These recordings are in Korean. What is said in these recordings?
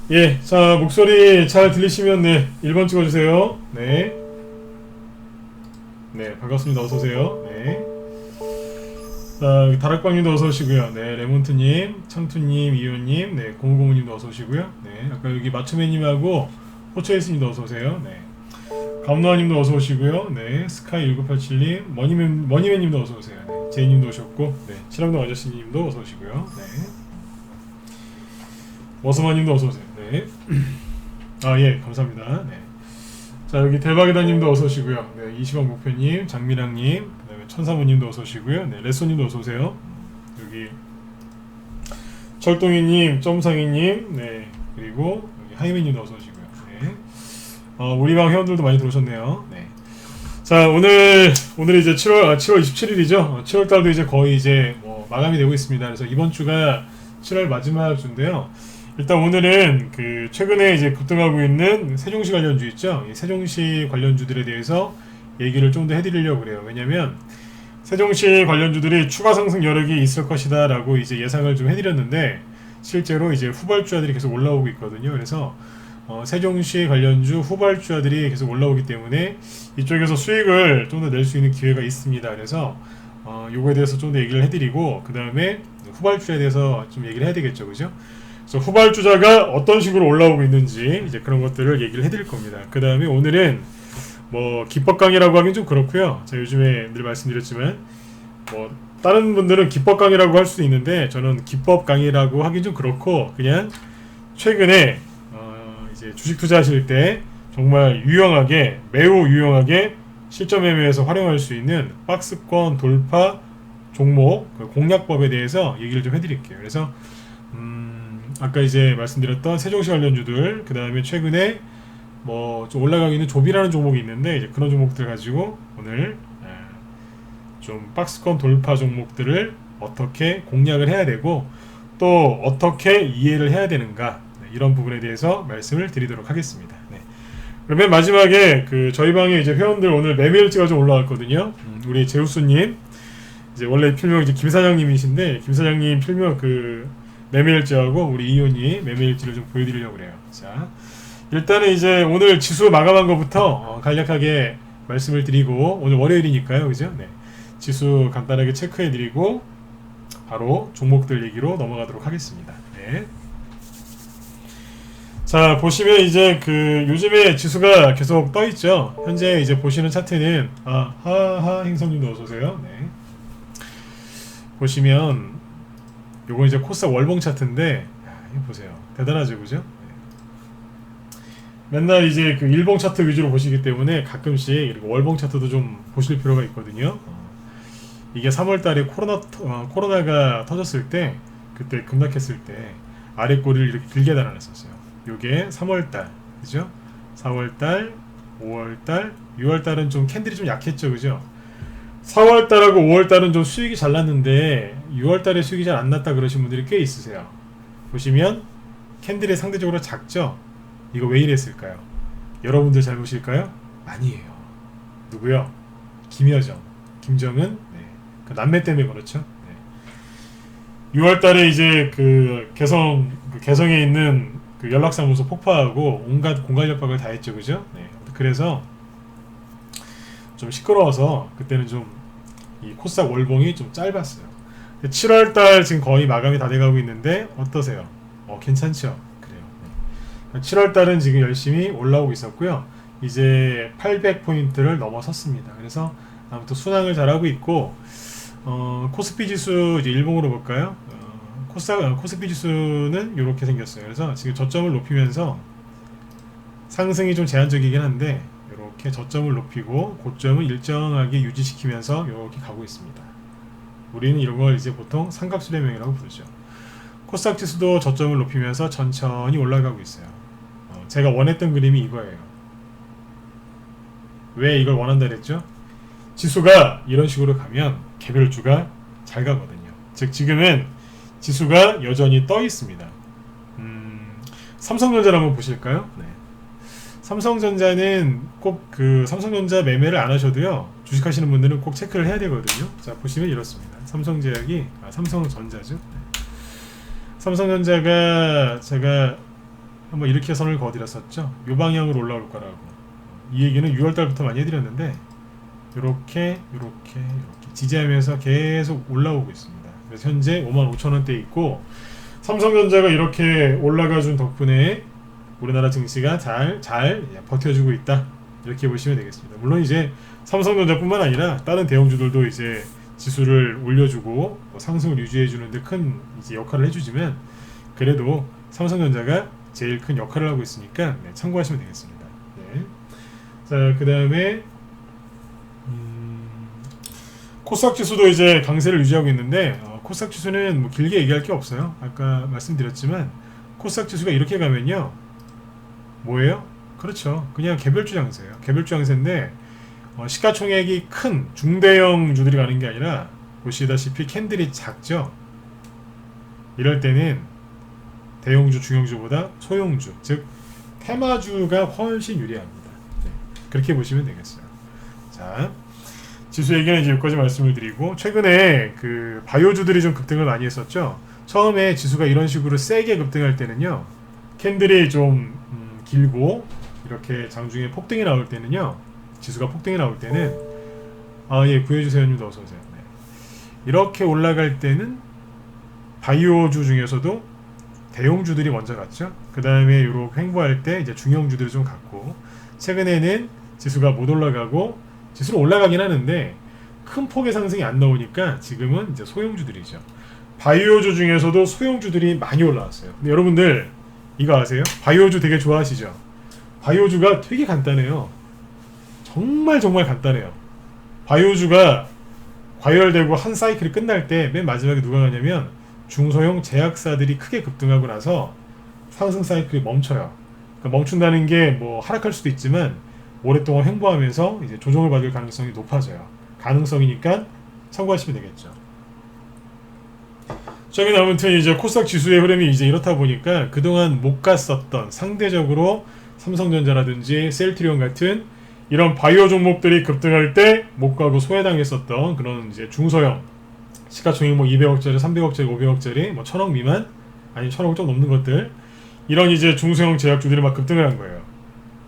예, 자, 목소리 잘 들리시면, 네, 1번 찍어주세요. 네. 네, 반갑습니다. 어서오세요. 네. 자, 다락방님도 어서오시고요. 네, 레몬트님, 창투님, 이효님, 네, 고무고무님도 어서오시고요. 네, 아까 여기 마초맨님하고 호처에스님도 어서오세요. 네. 감노아님도 어서오시고요. 네, 스카이1987님, 머니맨님도 어서오세요. 네, 제이님도 오셨고, 네, 칠랑동 아저씨님도 어서오시고요. 네. 워스마님도 어서오세요. 네. 아, 예, 감사합니다. 네. 자, 여기 대박이다님도 어서오시고요. 네, 20억 목표님, 장미랑님, 그 다음에 천사모님도 어서오시고요. 네, 레소님도 어서오세요. 여기 철동이님, 점상이님, 네, 그리고 여기 하이맨님도 어서오시고요. 네. 우리 방 회원들도 많이 들어오셨네요. 네. 자, 오늘 이제 7월 27일이죠. 7월 달도 이제 거의 이제 뭐 마감이 되고 있습니다. 그래서 이번 주가 7월 마지막 주인데요. 일단 오늘은 그 최근에 이제 급등하고 있는 세종시 관련주 있죠. 이 세종시 관련주들에 대해서 얘기를 좀 더 해드리려고 그래요. 왜냐면 세종시 관련주들이 추가 상승 여력이 있을 것이다라고 이제 예상을 좀 해드렸는데 실제로 이제 후발주자들이 계속 올라오고 있거든요. 그래서 세종시 관련주 후발주자들이 계속 올라오기 때문에 이쪽에서 수익을 좀 더 낼 수 있는 기회가 있습니다. 그래서 요거에 대해서 좀 더 얘기를 해드리고 그 다음에 후발주에 대해서 좀 얘기를 해야 되겠죠, 그죠? 그래서 후발주자가 어떤 식으로 올라오고 있는지 이제 그런 것들을 얘기를 해드릴 겁니다. 그 다음에 오늘은 뭐 기법 강의라고 하긴 좀 그렇고요. 제가 요즘에 늘 말씀드렸지만 뭐 다른 분들은 기법 강의라고 할 수도 있는데 저는 기법 강의라고 하긴 좀 그렇고 그냥 최근에 이제 주식 투자하실 때 정말 유용하게 매우 유용하게 실전 매매에서 활용할 수 있는 박스권 돌파 종목 그 공략법에 대해서 얘기를 좀 해드릴게요. 그래서 아까 이제 말씀드렸던 세종시 관련주들 그 다음에 최근에 뭐 좀 올라가고 있는 조비라는 종목이 있는데 이제 그런 종목들 가지고 오늘 좀 박스권 돌파 종목들을 어떻게 공략을 해야 되고 또 어떻게 이해를 해야 되는가 이런 부분에 대해서 말씀을 드리도록 하겠습니다. 네. 그러면 마지막에 그 저희 방에 이제 회원들 오늘 매매일지가 좀 올라왔거든요. 우리 제우스님 이제 원래 필명 이제 김 사장님이신데 김 사장님 필명 그 매매일지하고 우리 이혼이 매매일지를 좀 보여드리려고 그래요. 자, 일단은 이제 오늘 지수 마감한 것부터 간략하게 말씀을 드리고 오늘 월요일이니까요, 그죠? 네. 지수 간단하게 체크해드리고 바로 종목들 얘기로 넘어가도록 하겠습니다. 네. 자, 보시면 이제 그 요즘에 지수가 계속 떠 있죠. 현재 이제 보시는 차트는 하하 행성님도 어서 오세요. 네. 보시면 요거 이제 코스닥 월봉 차트인데 이거 보세요. 대단하죠, 그죠? 네. 맨날 이제 그 일봉 차트 위주로 보시기 때문에 가끔씩 이렇게 월봉 차트도 좀 보실 필요가 있거든요. 이게 3월달에 코로나가 터졌을 때 그때 급락했을 때 아래 꼬리를 이렇게 길게 달아냈었어요. 요게 3월달, 그죠? 4월달, 5월달, 6월달은 좀 캔들이 좀 약했죠, 그죠? 4월달하고 5월달은 좀 수익이 잘 났는데 6월달에 수익이 잘 안 났다 그러신 분들이 꽤 있으세요. 보시면 캔들이 상대적으로 작죠? 이거 왜 이랬을까요? 여러분들 잘못일까요? 아니에요. 누구요? 김여정, 김정은, 네. 그 남매 때문에 그렇죠. 네. 6월달에 이제 그 개성에 있는 그 연락사무소 폭파하고 온갖 공갈 협박을 다 했죠, 그죠? 네. 그래서 좀 시끄러워서 그때는 좀 이 코스닥 월봉이 좀 짧았어요. 7월달 지금 거의 마감이 다 돼가고 있는데 어떠세요? 괜찮죠? 그래요. 네. 7월달은 지금 열심히 올라오고 있었고요. 이제 800포인트를 넘어섰습니다. 그래서 아무튼 순항을 잘하고 있고 코스피 지수 이제 일봉으로 볼까요? 코스피 지수는 이렇게 생겼어요. 그래서 지금 저점을 높이면서 상승이 좀 제한적이긴 한데 이렇게 저점을 높이고 고점을 일정하게 유지시키면서 이렇게 가고 있습니다. 우리는 이런 걸 이제 보통 삼각수렴형이라고 부르죠. 코스닥 지수도 저점을 높이면서 천천히 올라가고 있어요. 제가 원했던 그림이 이거예요. 왜 이걸 원한다 그랬죠? 지수가 이런 식으로 가면 개별주가 잘 가거든요. 즉 지금은 지수가 여전히 떠 있습니다. 삼성전자를 한번 보실까요? 네. 삼성전자는 꼭 그 삼성전자 매매를 안 하셔도요. 주식하시는 분들은 꼭 체크를 해야 되거든요. 자, 보시면 이렇습니다. 삼성전자죠. 네. 삼성전자가 제가 한번 이렇게 선을 그어드렸었죠. 이 방향으로 올라올 거라고. 이 얘기는 6월달부터 많이 해드렸는데 이렇게 지지하면서 계속 올라오고 있습니다. 그래서 현재 55,000원대에 있고 삼성전자가 이렇게 올라가준 덕분에 우리나라 증시가 잘 버텨주고 있다, 이렇게 보시면 되겠습니다. 물론 이제 삼성전자뿐만 아니라 다른 대형주들도 이제 지수를 올려주고 뭐 상승을 유지해주는데 큰 이제 역할을 해주지만 그래도 삼성전자가 제일 큰 역할을 하고 있으니까 네, 참고하시면 되겠습니다. 네. 자, 그 다음에 코스닥 지수도 이제 강세를 유지하고 있는데 코스닥 지수는 뭐 길게 얘기할 게 없어요. 아까 말씀드렸지만 코스닥 지수가 이렇게 가면요, 뭐예요? 그렇죠, 그냥 개별주 장세예요. 개별주 장세인데 시가총액이 큰 중대형 주들이 가는 게 아니라 보시다시피 캔들이 작죠. 이럴 때는 대형주, 중형주보다 소형주, 즉 테마주가 훨씬 유리합니다. 네, 그렇게 보시면 되겠어요. 자, 지수 얘기는 이제 여기까지 말씀을 드리고, 최근에 그 바이오주들이 좀 급등을 많이 했었죠. 처음에 지수가 이런 식으로 세게 급등할 때는요, 캔들이 좀 길고 이렇게 장중에 폭등이 나올 때는요, 지수가 폭등이 나올 때는 예, 구해주세요 님도 어서오세요. 네. 이렇게 올라갈 때는 바이오주 중에서도 대형주들이 먼저 갔죠. 그 다음에 이렇게 횡보할 때 이제 중형주들이 좀 갔고, 최근에는 지수가 못 올라가고, 지수는 올라가긴 하는데 큰 폭의 상승이 안 나오니까 지금은 이제 소형주들이죠. 바이오주 중에서도 소형주들이 많이 올라왔어요. 근데 여러분들 이거 아세요? 바이오주 되게 좋아하시죠? 바이오주가 되게 간단해요. 정말 간단해요. 바이오주가 과열되고 한 사이클이 끝날 때 맨 마지막에 누가 가냐면 중소형 제약사들이 크게 급등하고 나서 상승 사이클이 멈춰요. 그러니까 멈춘다는 게 뭐 하락할 수도 있지만 오랫동안 횡보하면서 이제 조정을 받을 가능성이 높아져요. 가능성이니까 참고하시면 되겠죠. 최근에 아무튼 이제 코스닥 지수의 흐름이 이제 이렇다 보니까 그동안 못 갔었던, 상대적으로 삼성전자라든지 셀트리온 같은 이런 바이오 종목들이 급등할 때 못 가고 소외당했었던 그런 이제 중소형 시가총액 뭐 200억짜리, 300억짜리, 500억짜리, 뭐 1000억 미만, 아니 1000억 좀 넘는 것들, 이런 이제 중소형 제약주들이 막 급등을 한 거예요.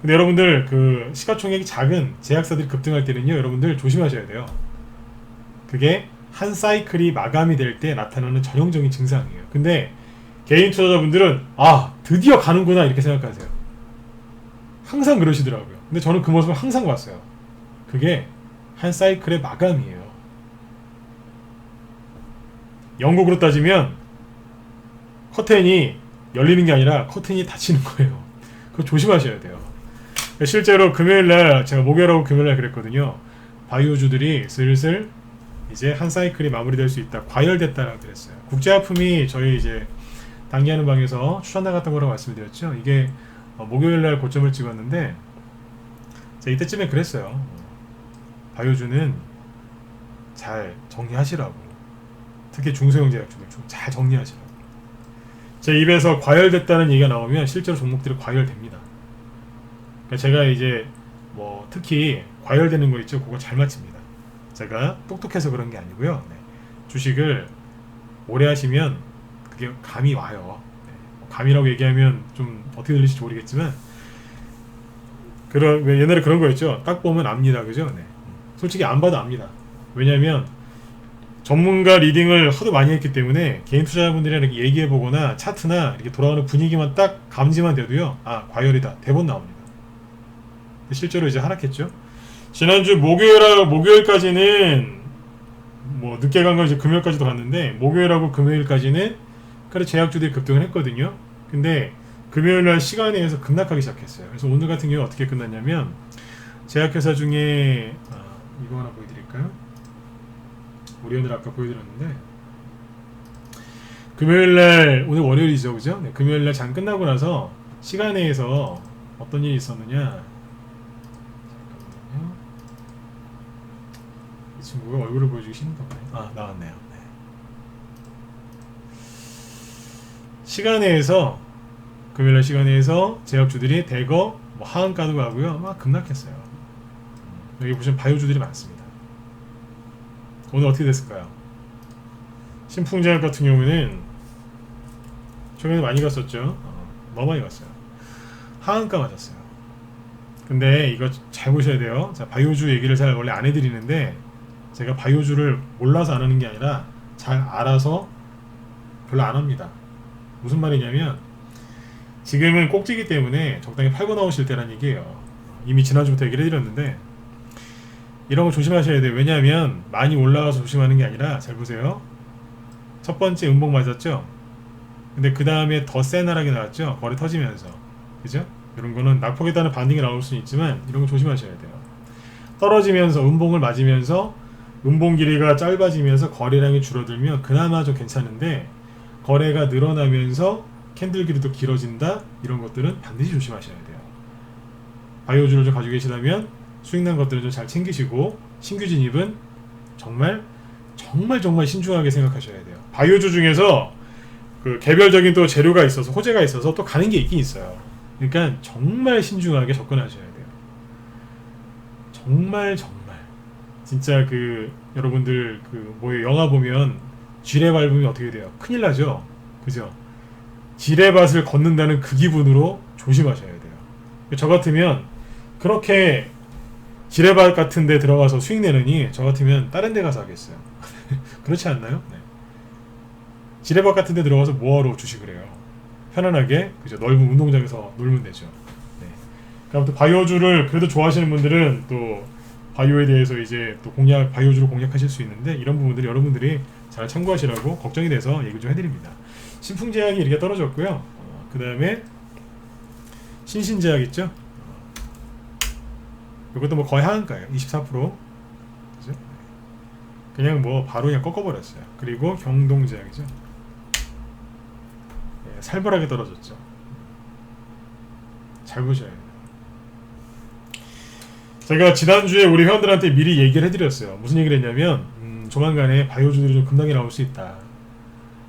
근데 여러분들 그 시가총액이 작은 제약사들이 급등할 때는요, 여러분들 조심하셔야 돼요. 그게 한 사이클이 마감이 될 때 나타나는 전형적인 증상이에요. 근데 개인 투자자분들은 드디어 가는구나 이렇게 생각하세요. 항상 그러시더라고요. 근데 저는 그 모습을 항상 봤어요. 그게 한 사이클의 마감이에요. 영국으로 따지면 커튼이 열리는 게 아니라 커튼이 닫히는 거예요. 그거 조심하셔야 돼요. 실제로 금요일날, 제가 목요일하고 금요일날 그랬거든요. 바이오주들이 슬슬 이제 한 사이클이 마무리될 수 있다, 과열됐다라고 그랬어요. 국제하품이 저희 이제 단기하는 방에서 추천 나갔던 거라고 말씀드렸죠. 이게 목요일날 고점을 찍었는데 제가 이때쯤에 그랬어요. 바이오주는 잘 정리하시라고. 특히 중소형 제약주들 잘 정리하시라고. 제 입에서 과열됐다는 얘기가 나오면 실제로 종목들이 과열됩니다. 그러니까 제가 이제 뭐 특히 과열되는 거 있죠, 그거 잘 맞춥니다. 제가 똑똑해서 그런 게 아니고요. 네. 주식을 오래 하시면 그게 감이 와요. 네. 감이라고 얘기하면 좀 어떻게 들리실지 모르겠지만, 옛날에 그런 거 있죠. 딱 보면 압니다, 그죠? 네. 솔직히 안 봐도 압니다. 왜냐하면 전문가 리딩을 하도 많이 했기 때문에 개인 투자자분들이랑 이렇게 얘기해보거나 차트나 이렇게 돌아오는 분위기만 딱 감지만 돼도요, 과열이다, 대본 나옵니다. 실제로 이제 하락했죠. 지난주 목요일까지는 뭐 늦게 간 건 이제 금요일까지도 갔는데, 목요일하고 금요일까지는 그래 제약주들이 급등을 했거든요. 근데 금요일날 시간에 의해서 급락하기 시작했어요. 그래서 오늘 같은 경우 어떻게 끝났냐면, 제약회사 중에 이거 하나 보여드릴까요? 우리 오늘 아까 보여드렸는데, 금요일날, 오늘 월요일이죠, 그죠? 네, 금요일날 장 끝나고 나서 시간에서 어떤 일이 있었느냐, 이 친구가 얼굴을 보여주기 싫은가 봐요. 나왔네요. 네. 시간에서, 금요일날 시간에서 제약주들이 대거 뭐 하한가도 가고요, 막 급락했어요. 여기 보시면 바이오주들이 많습니다. 오늘 어떻게 됐을까요? 신풍제약 같은 경우는 최근에 많이 갔었죠. 너무 많이 갔어요. 하한가 맞았어요. 근데 이거 잘 보셔야 돼요. 자, 바이오주 얘기를 잘 원래 안 해드리는데 제가 바이오주를 몰라서 안 하는 게 아니라 잘 알아서 별로 안 합니다. 무슨 말이냐면 지금은 꼭지기 때문에 적당히 팔고 나오실 때란 얘기예요. 이미 지난주부터 얘기를 해드렸는데 이런 거 조심하셔야 돼요. 왜냐하면 많이 올라가서 조심하는 게 아니라 잘 보세요. 첫 번째 음봉 맞았죠? 근데 그 다음에 더 센 하락이 나왔죠? 거래 터지면서. 그죠? 이런 거는 낙폭에 따른 반등이 나올 수는 있지만 이런 거 조심하셔야 돼요. 떨어지면서 음봉을 맞으면서 음봉 길이가 짧아지면서 거래량이 줄어들면 그나마 좀 괜찮은데 거래가 늘어나면서 캔들 길이도 길어진다? 이런 것들은 반드시 조심하셔야 돼요. 바이오주를 좀 가지고 계시다면 수익 난 것들은 좀 잘 챙기시고 신규 진입은 정말 신중하게 생각하셔야 돼요. 바이오주 중에서 그 개별적인 또 재료가 있어서 호재가 있어서 또 가는 게 있긴 있어요. 그러니까 정말 신중하게 접근하셔야 돼요. 정말 진짜 그 여러분들 그 뭐 영화 보면 지뢰 밟으면 어떻게 돼요? 큰일 나죠. 그죠? 지뢰밭을 걷는다는 그 기분으로 조심하셔야 돼요. 저 같으면 그렇게 지뢰밭 같은 데 들어가서 수익 내느니 저 같으면 다른 데 가서 하겠어요. 그렇지 않나요? 네. 지뢰밭 같은 데 들어가서 뭐하러 주식을 해요? 편안하게 그죠? 넓은 운동장에서 놀면 되죠. 네. 아무튼 바이오주를 그래도 좋아하시는 분들은 또 바이오에 대해서 이제 또 바이오주를 공략하실 수 있는데 이런 부분들이 여러분들이 잘 참고하시라고 걱정이 돼서 얘기 좀 해드립니다. 신풍제약이 이렇게 떨어졌고요. 그 다음에 신신제약 있죠? 이것도 뭐 거의 하한가예요. 24%. 그죠? 그냥 뭐 바로 그냥 꺾어버렸어요. 그리고 경동제약이죠. 네, 살벌하게 떨어졌죠. 잘 보셔야 돼요. 제가 지난주에 우리 회원들한테 미리 얘기를 해드렸어요. 무슨 얘기를 했냐면 조만간에 바이오주들이 좀 급락이 나올 수 있다.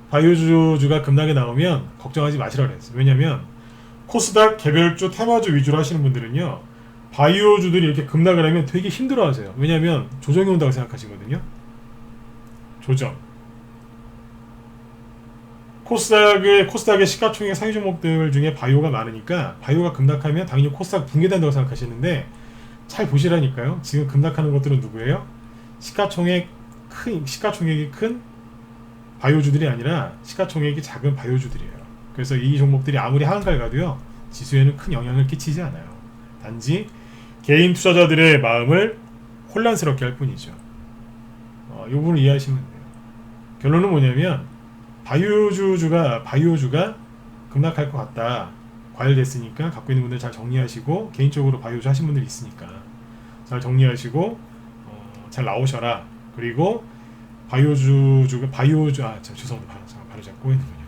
바이오주가 급락이 나오면 걱정하지 마시라고 그랬어요. 왜냐면 코스닥 개별주 테마주 위주로 하시는 분들은요 바이오주들이 이렇게 급락을 하면 되게 힘들어 하세요. 왜냐면 조정이 온다고 생각하시거든요. 조정. 코스닥의 시가총액 상위 종목들 중에 바이오가 많으니까 바이오가 급락하면 당연히 코스닥 붕괴된다고 생각하시는데 잘 보시라니까요. 지금 급락하는 것들은 누구예요? 시가총액이 큰 바이오주들이 아니라 시가총액이 작은 바이오주들이에요. 그래서 이 종목들이 아무리 하한가를 가도요 지수에는 큰 영향을 끼치지 않아요. 단지 개인 투자자들의 마음을 혼란스럽게 할 뿐이죠. 이 부분을 이해하시면 돼요. 결론은 뭐냐면 바이오주가 급락할 것 같다. 과열됐으니까 갖고 있는 분들 잘 정리하시고 개인적으로 바이오주 하신 분들이 있으니까 잘 정리하시고 잘 나오셔라. 그리고 죄송합니다. 바로 잡고 있는군요.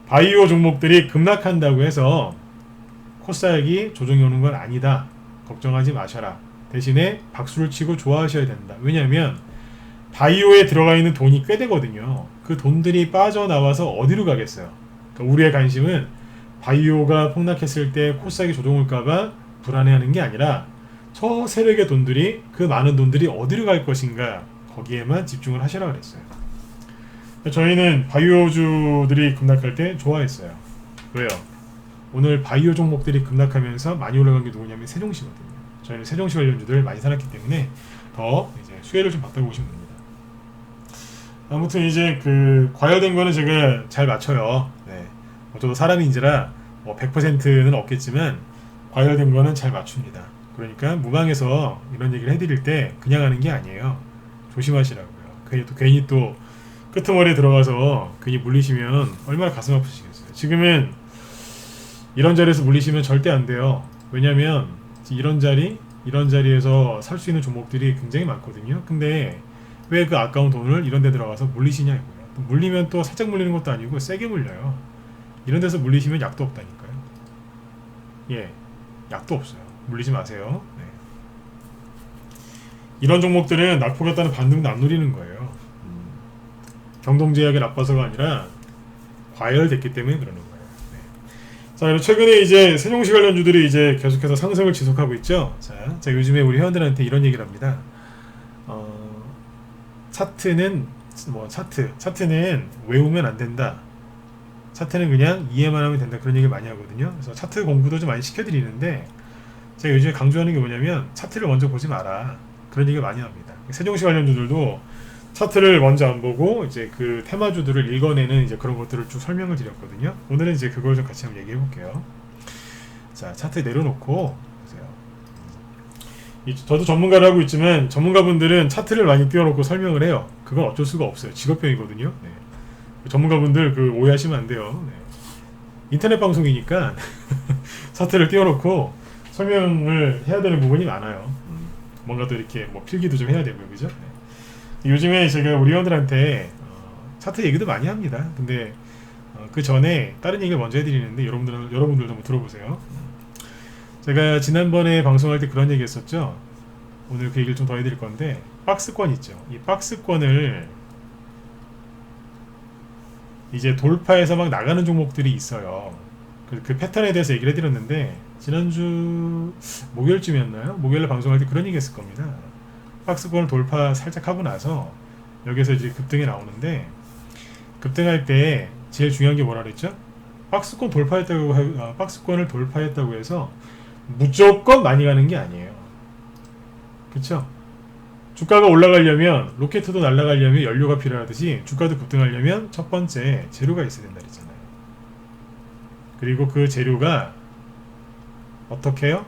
바이오 종목들이 급락한다고 해서 코스닥이 조정이 오는 건 아니다. 걱정하지 마셔라. 대신에 박수를 치고 좋아하셔야 된다. 왜냐하면 바이오에 들어가 있는 돈이 꽤 되거든요. 그 돈들이 빠져나와서 어디로 가겠어요? 그러니까 우리의 관심은 바이오가 폭락했을 때 코스닥이 조정 올까봐 불안해하는 게 아니라 저 세력의 돈들이 그 많은 돈들이 어디로 갈 것인가 거기에만 집중을 하시라 그랬어요. 저희는 바이오주들이 급락할 때 좋아했어요. 왜요? 오늘 바이오 종목들이 급락하면서 많이 올라간 게 누구냐면 세종시거든요. 저희는 세종시 관련주들 많이 살았기 때문에 더 이제 수혜를 좀 받다 보시면 됩니다. 아무튼 이제 그 과열된 거는 제가 잘 맞춰요. 네. 저도 사람인지라 뭐 100%는 없겠지만 과열된 거는 잘 맞춥니다. 그러니까 무방에서 이런 얘기를 해드릴 때 그냥 하는 게 아니에요. 조심하시라고요. 괜히 또 끄트머리에 들어가서 괜히 물리시면 얼마나 가슴 아프시겠어요. 지금은 이런 자리에서 물리시면 절대 안 돼요. 왜냐면 이런 자리에서 살 수 있는 종목들이 굉장히 많거든요. 근데 왜 그 아까운 돈을 이런 데 들어가서 물리시냐고요. 또 물리면 또 살짝 물리는 것도 아니고 세게 물려요. 이런 데서 물리시면 약도 없다니까요. 예, 약도 없어요. 물리지 마세요. 네. 이런 종목들은 낙폭에 따른 반등도 안 노리는 거예요. 경동제약이 나빠서가 아니라 과열됐기 때문에 그러는 거예요. 네. 자, 최근에 이제 세종시 관련주들이 이제 계속해서 상승을 지속하고 있죠. 자, 요즘에 우리 회원들한테 이런 얘기를 합니다. 차트는 외우면 안 된다. 차트는 그냥 이해만 하면 된다 그런 얘기를 많이 하거든요. 그래서 차트 공부도 좀 많이 시켜드리는데 제가 요즘에 강조하는 게 뭐냐면 차트를 먼저 보지 마라 그런 얘기를 많이 합니다. 세종시 관련주들도 차트를 먼저 안 보고 이제 그 테마주들을 읽어내는 이제 그런 것들을 쭉 설명을 드렸거든요. 오늘은 이제 그걸 좀 같이 한번 얘기해 볼게요. 자, 차트 내려놓고 보세요. 저도 전문가를 하고 있지만 전문가분들은 차트를 많이 띄워놓고 설명을 해요. 그건 어쩔 수가 없어요. 직업병이거든요. 네. 전문가분들 그 오해하시면 안 돼요. 네. 인터넷 방송이니까 차트를 띄워놓고 설명을 해야 되는 부분이 많아요. 뭔가 또 이렇게 뭐 필기도 좀 해야 되고요, 그죠? 네. 요즘에 제가 우리 회원들한테 차트 얘기도 많이 합니다. 근데 그 전에 다른 얘기를 먼저 해드리는데 여러분들도 한번 들어보세요. 제가 지난번에 방송할 때 그런 얘기 했었죠. 오늘 그 얘기를 좀 더 해드릴 건데 박스권 있죠. 이 박스권을 이제 돌파해서 막 나가는 종목들이 있어요. 그 패턴에 대해서 얘기를 해드렸는데 지난주 목요일쯤이었나요? 목요일에 방송할 때 그런 얘기 했을 겁니다. 박스권을 돌파 살짝 하고 나서 여기서 이제 급등이 나오는데 급등할 때 제일 중요한 게 뭐라 그랬죠? 박스권을 돌파했다고 해서 무조건 많이 가는 게 아니에요. 그쵸? 주가가 올라가려면 로켓도 날아가려면 연료가 필요하듯이 주가도 급등하려면 첫 번째 재료가 있어야 된다 그랬잖아요. 그리고 그 재료가 어떻게 해요?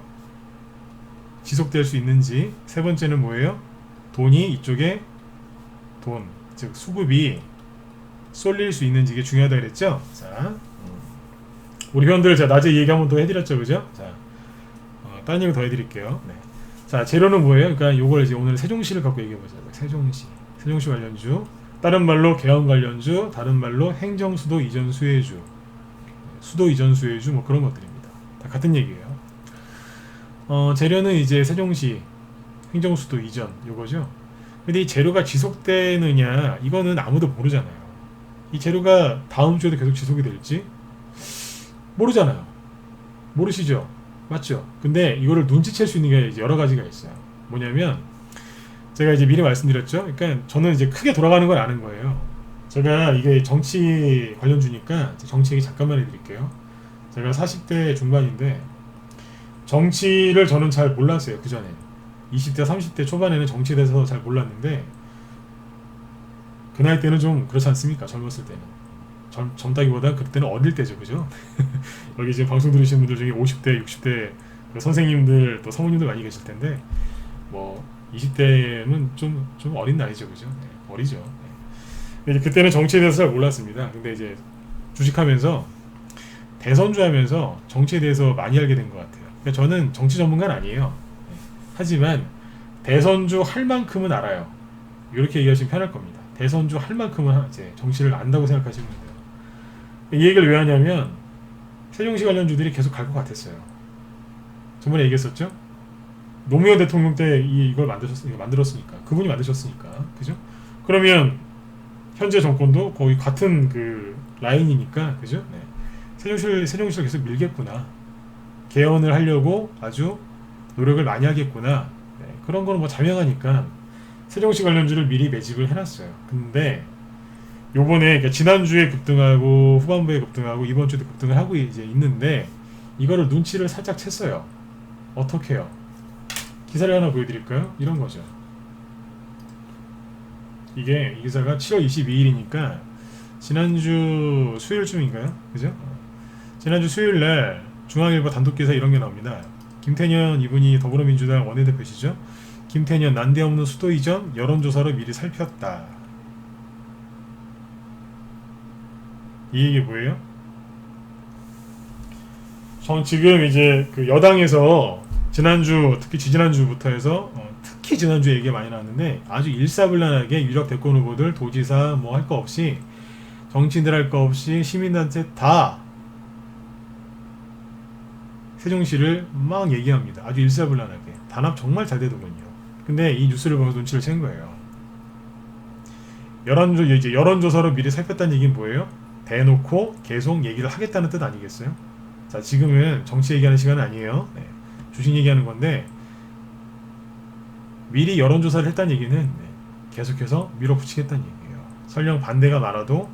지속될 수 있는지. 세 번째는 뭐예요? 돈이 이쪽에 즉 수급이 쏠릴 수 있는지 이게 중요하다 그랬죠? 자, 우리 회원들 제가 낮에 얘기 한번 더 해드렸죠, 그죠? 자, 다른 얘기 더 해드릴게요. 네. 자, 재료는 뭐예요? 그러니까 요걸 이제 오늘 세종시를 갖고 얘기해보자. 세종시 관련주. 다른 말로 개헌 관련주, 다른 말로 행정수도 이전 수혜주, 수도 이전 수혜주 뭐 그런 것들입니다. 다 같은 얘기예요. 재료는 이제 세종시 행정수도 이전 요거죠. 근데 이 재료가 지속되느냐 이거는 아무도 모르잖아요. 이 재료가 다음 주에도 계속 지속이 될지 모르잖아요. 모르시죠? 맞죠? 근데 이거를 눈치챌 수 있는 게 이제 여러 가지가 있어요. 뭐냐면 제가 이제 미리 말씀드렸죠. 그러니까 저는 이제 크게 돌아가는 걸 아는 거예요. 제가 이게 정치 관련주니까 정치 얘기 잠깐만 해드릴게요. 제가 40대 중반인데 정치를 저는 잘 몰랐어요. 그 전에 20대 30대 초반에는 정치에 대해서 잘 몰랐는데 그 나이 때는 좀 그렇지 않습니까? 젊었을 때는 젊다기보다 그때는 어릴 때죠, 그죠? 여기 지금 방송 들으시는 분들 중에 50대 60대 선생님들 또 사모님들 많이 계실 텐데 뭐 20대는 좀 어린 나이죠, 그죠? 네, 어리죠. 네. 그때는 정치에 대해서 잘 몰랐습니다. 근데 이제 주식하면서 대선주 하면서 정치에 대해서 많이 알게 된 것 같아요. 그러니까 저는 정치 전문가는 아니에요. 네. 하지만 대선주 할 만큼은 알아요. 이렇게 얘기하시면 편할 겁니다. 대선주 할 만큼은 이제 정치를 안다고 생각하시면 돼요. 이 얘기를 왜 하냐면 세종시 관련주들이 계속 갈 것 같았어요. 저번에 얘기했었죠? 노무현 대통령 때 이걸 만들었으니까 그분이 만드셨으니까 그죠? 그러면 현재 정권도 거의 같은 그 라인이니까 그죠? 네. 세종시를 계속 밀겠구나. 개헌을 하려고 아주 노력을 많이 하겠구나. 네. 그런 거는 뭐 자명하니까 세종시 관련주를 미리 매집을 해놨어요. 근데 요번에 그러니까 지난주에 급등하고 후반부에 급등하고 이번 주도 급등을 하고 이제 있는데 이거를 눈치를 살짝 챘어요. 어떻게 해요? 기사를 하나 보여드릴까요? 이런 거죠. 이게 이 기사가 7월 22일이니까 지난주 수요일쯤인가요? 그죠? 지난주 수요일날 중앙일보 단독기사 이런 게 나옵니다. 김태년 이분이 더불어민주당 원내대표시죠? 김태년 난데없는 수도 이전 여론조사로 미리 살폈다. 이 얘기 뭐예요? 전 지금 이제 그 여당에서 지난주 특히 지지난주부터 해서 특히 지난주 얘기가 많이 나왔는데 아주 일사불란하게 유력 대권 후보들 도지사 뭐 할 거 없이 정치인들 할 거 없이 시민단체 다 세종시를 막 얘기합니다. 아주 일사불란하게 단합 정말 잘 되더군요. 근데 이 뉴스를 보면서 눈치를 챈 거예요. 여론조사로 미리 살폈다는 얘기는 뭐예요? 대놓고 계속 얘기를 하겠다는 뜻 아니겠어요? 자, 지금은 정치 얘기하는 시간은 아니에요. 네. 주식 얘기하는 건데 미리 여론조사를 했다는 얘기는 계속해서 밀어붙이겠다는 얘기예요. 설령 반대가 많아도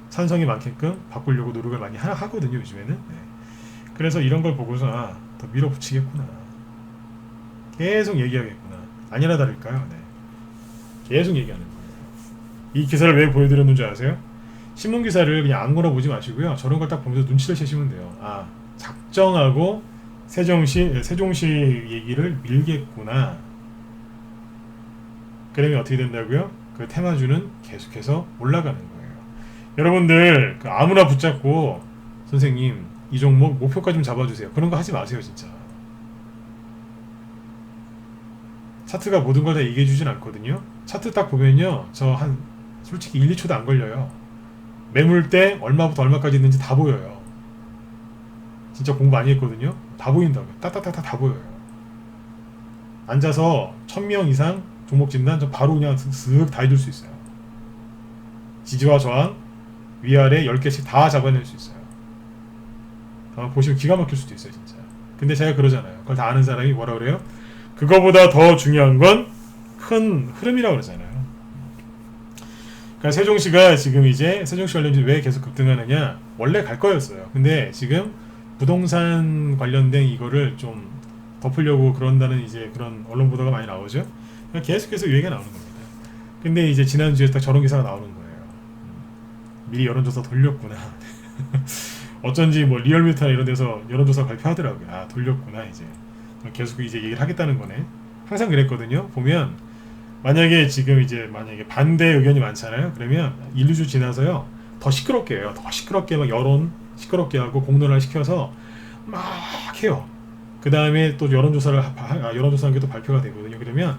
산성이 많게끔 바꾸려고 노력을 많이 하거든요 요즘에는. 네. 그래서 이런 걸 보고서 더 밀어붙이겠구나, 계속 얘기하겠구나, 아니나 다를까요. 네. 계속 얘기하는 거예요. 이 기사를 왜 보여드렸는지 아세요? 신문 기사를 그냥 아무거나 보지 마시고요. 저런 걸 딱 보면서 눈치를 채시면 돼요. 아, 작정하고 세종시 얘기를 밀겠구나. 그러면 어떻게 된다고요? 그 테마주는 계속해서 올라가는 거예요. 여러분들 아무나 붙잡고 선생님 이 종목 목표가 좀 잡아주세요, 그런 거 하지 마세요 진짜. 차트가 모든 걸 다 얘기해 주진 않거든요. 차트 딱 보면요, 저 한 솔직히 1, 2초도 안 걸려요. 매물대 얼마부터 얼마까지 있는지 다 보여요. 진짜 공부 많이 했거든요. 다 보인다고요. 따따따따 다 보여요. 앉아서 1000명 이상 종목 진단 저 바로 그냥 쓱 다 해줄 수 있어요. 지지와 저항 위아래 10개씩 다 잡아낼 수 있어요. 보시면 기가 막힐 수도 있어요 진짜. 근데 제가 그러잖아요. 그걸 다 아는 사람이 뭐라 그래요? 그거보다 더 중요한 건 큰 흐름이라고 그러잖아요. 그러니까 세종시가 지금 이제 세종시 관련주 왜 계속 급등하느냐, 원래 갈 거였어요. 근데 지금 부동산 관련된 이거를 좀 덮으려고 그런다는 이제 그런 언론 보도가 많이 나오죠. 계속해서 얘기가 나오는 겁니다. 근데 이제 지난주에 딱 저런 기사가 나오는 거예요. 미리 여론조사 돌렸구나. 어쩐지 뭐 리얼미터나 이런 데서 여론조사 발표하더라고요. 아, 돌렸구나. 이제 계속 이제 얘기를 하겠다는 거네. 항상 그랬거든요. 보면 만약에 지금 이제 만약에 반대 의견이 많잖아요. 그러면 1, 2주 지나서요 더 시끄럽게 해요. 더 시끄럽게 막 여론 시끄럽게 하고 공론화를 시켜서 막 해요. 그 다음에 또 여론조사한 게 또 발표가 되거든요. 그러면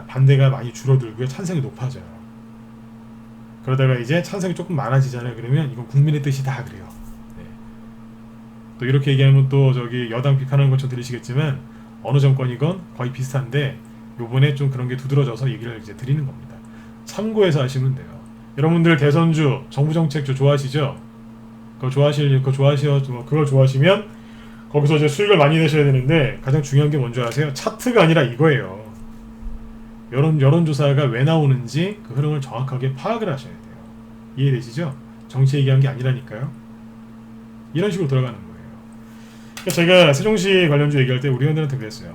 반대가 많이 줄어들고요, 찬성이 높아져요. 그러다가 이제 찬성이 조금 많아지잖아요. 그러면 이건 국민의 뜻이다 그래요. 네. 또 이렇게 얘기하면 또 저기 여당 비판하는 것처럼 들리시겠지만 어느 정권이건 거의 비슷한데 요번에 좀 그런 게 두드러져서 얘기를 이제 드리는 겁니다. 참고해서 하시면 돼요. 여러분들 대선주, 정부정책주 좋아하시죠? 그걸 좋아하시면 거기서 이제 수익을 많이 내셔야 되는데 가장 중요한 게 뭔지 아세요? 차트가 아니라 이거예요. 여론조사가 왜 나오는지 그 흐름을 정확하게 파악을 하셔야 돼요. 이해되시죠? 정치 얘기한 게 아니라니까요. 이런 식으로 돌아가는 거예요. 그러니까 제가 세종시 관련주 얘기할 때 우리 회원들한테 그랬어요.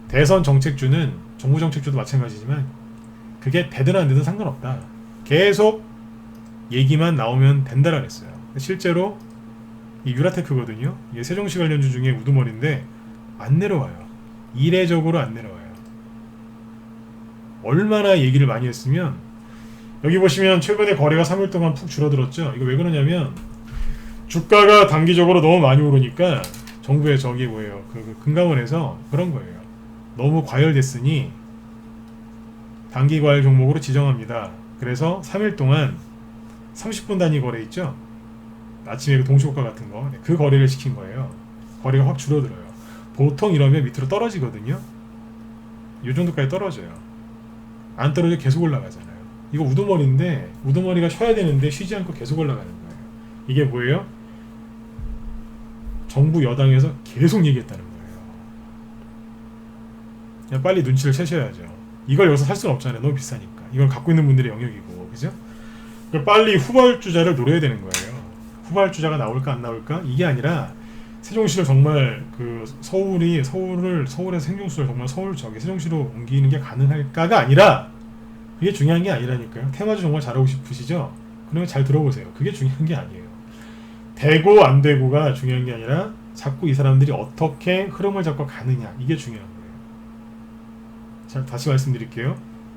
대선 정책주는 정부 정책주도 마찬가지지만 그게 되든 안 되든 상관없다. 계속 얘기만 나오면 된다라 그랬어요. 실제로 이 유라테크거든요. 이게 세종시 관련주 중에 우두머리인데 안 내려와요. 이례적으로 안 내려와요. 얼마나 얘기를 많이 했으면, 여기 보시면 최근에 거래가 3일 동안 푹 줄어들었죠. 이거 왜 그러냐면 주가가 단기적으로 너무 많이 오르니까 정부의 저기 뭐예요, 그 금감원에서 그런 거예요. 너무 과열됐으니 단기 과열 종목으로 지정합니다. 그래서 3일 동안 30분 단위 거래 있죠. 아침에 그 동시효과 같은 거, 그 거래를 시킨 거예요. 거래가 확 줄어들어요. 보통 이러면 밑으로 떨어지거든요. 이 정도까지 떨어져요. 안 떨어져 계속 올라가잖아요. 이거 우두머리인데 우두머리가 쉬어야 되는데 쉬지 않고 계속 올라가는 거예요. 이게 뭐예요? 정부 여당에서 계속 얘기했다는 거예요. 그냥 빨리 눈치를 채셔야죠. 이걸 여기서 살 수는 없잖아요. 너무 비싸니까. 이걸 갖고 있는 분들의 영역이고, 그죠? 빨리 후발주자를 노려야 되는 거예요. 후발주자가 나올까 안 나올까? 이게 아니라 세종시를 정말 그 서울의 생존수를 정말 서울 저기 세종시로 옮기는 게 가능할까가 아니라, 그게 중요한 게 아니라니까요. 테마주 정말 잘하고 싶으시죠? 그러면 잘 들어보세요. 그게 중요한 게 아니에요. 되고 안 되고가 중요한 게 아니라 자꾸 이 사람들이 어떻게 흐름을 잡고 가느냐, 이게 중요한 거예요. 자, 다시 말씀드릴게요.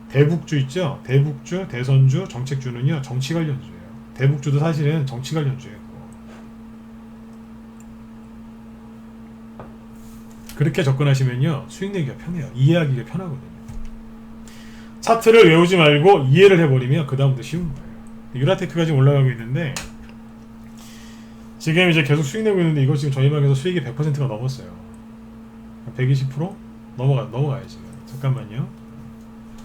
대북주 있죠? 대북주, 대선주, 정책주는요 정치 관련주예요. 대북주도 사실은 정치 관련주예요. 그렇게 접근하시면요 수익 내기가 편해요. 이해하기가 편하거든요. 차트를 외우지 말고 이해를 해버리면 그 다음부터 쉬운 거예요. 유라테크가 지금 올라가고 있는데 지금 이제 계속 수익 내고 있는데 이거 지금 저희방에서 수익이 100%가 넘었어요. 120% 넘어가요 지금. 잠깐만요.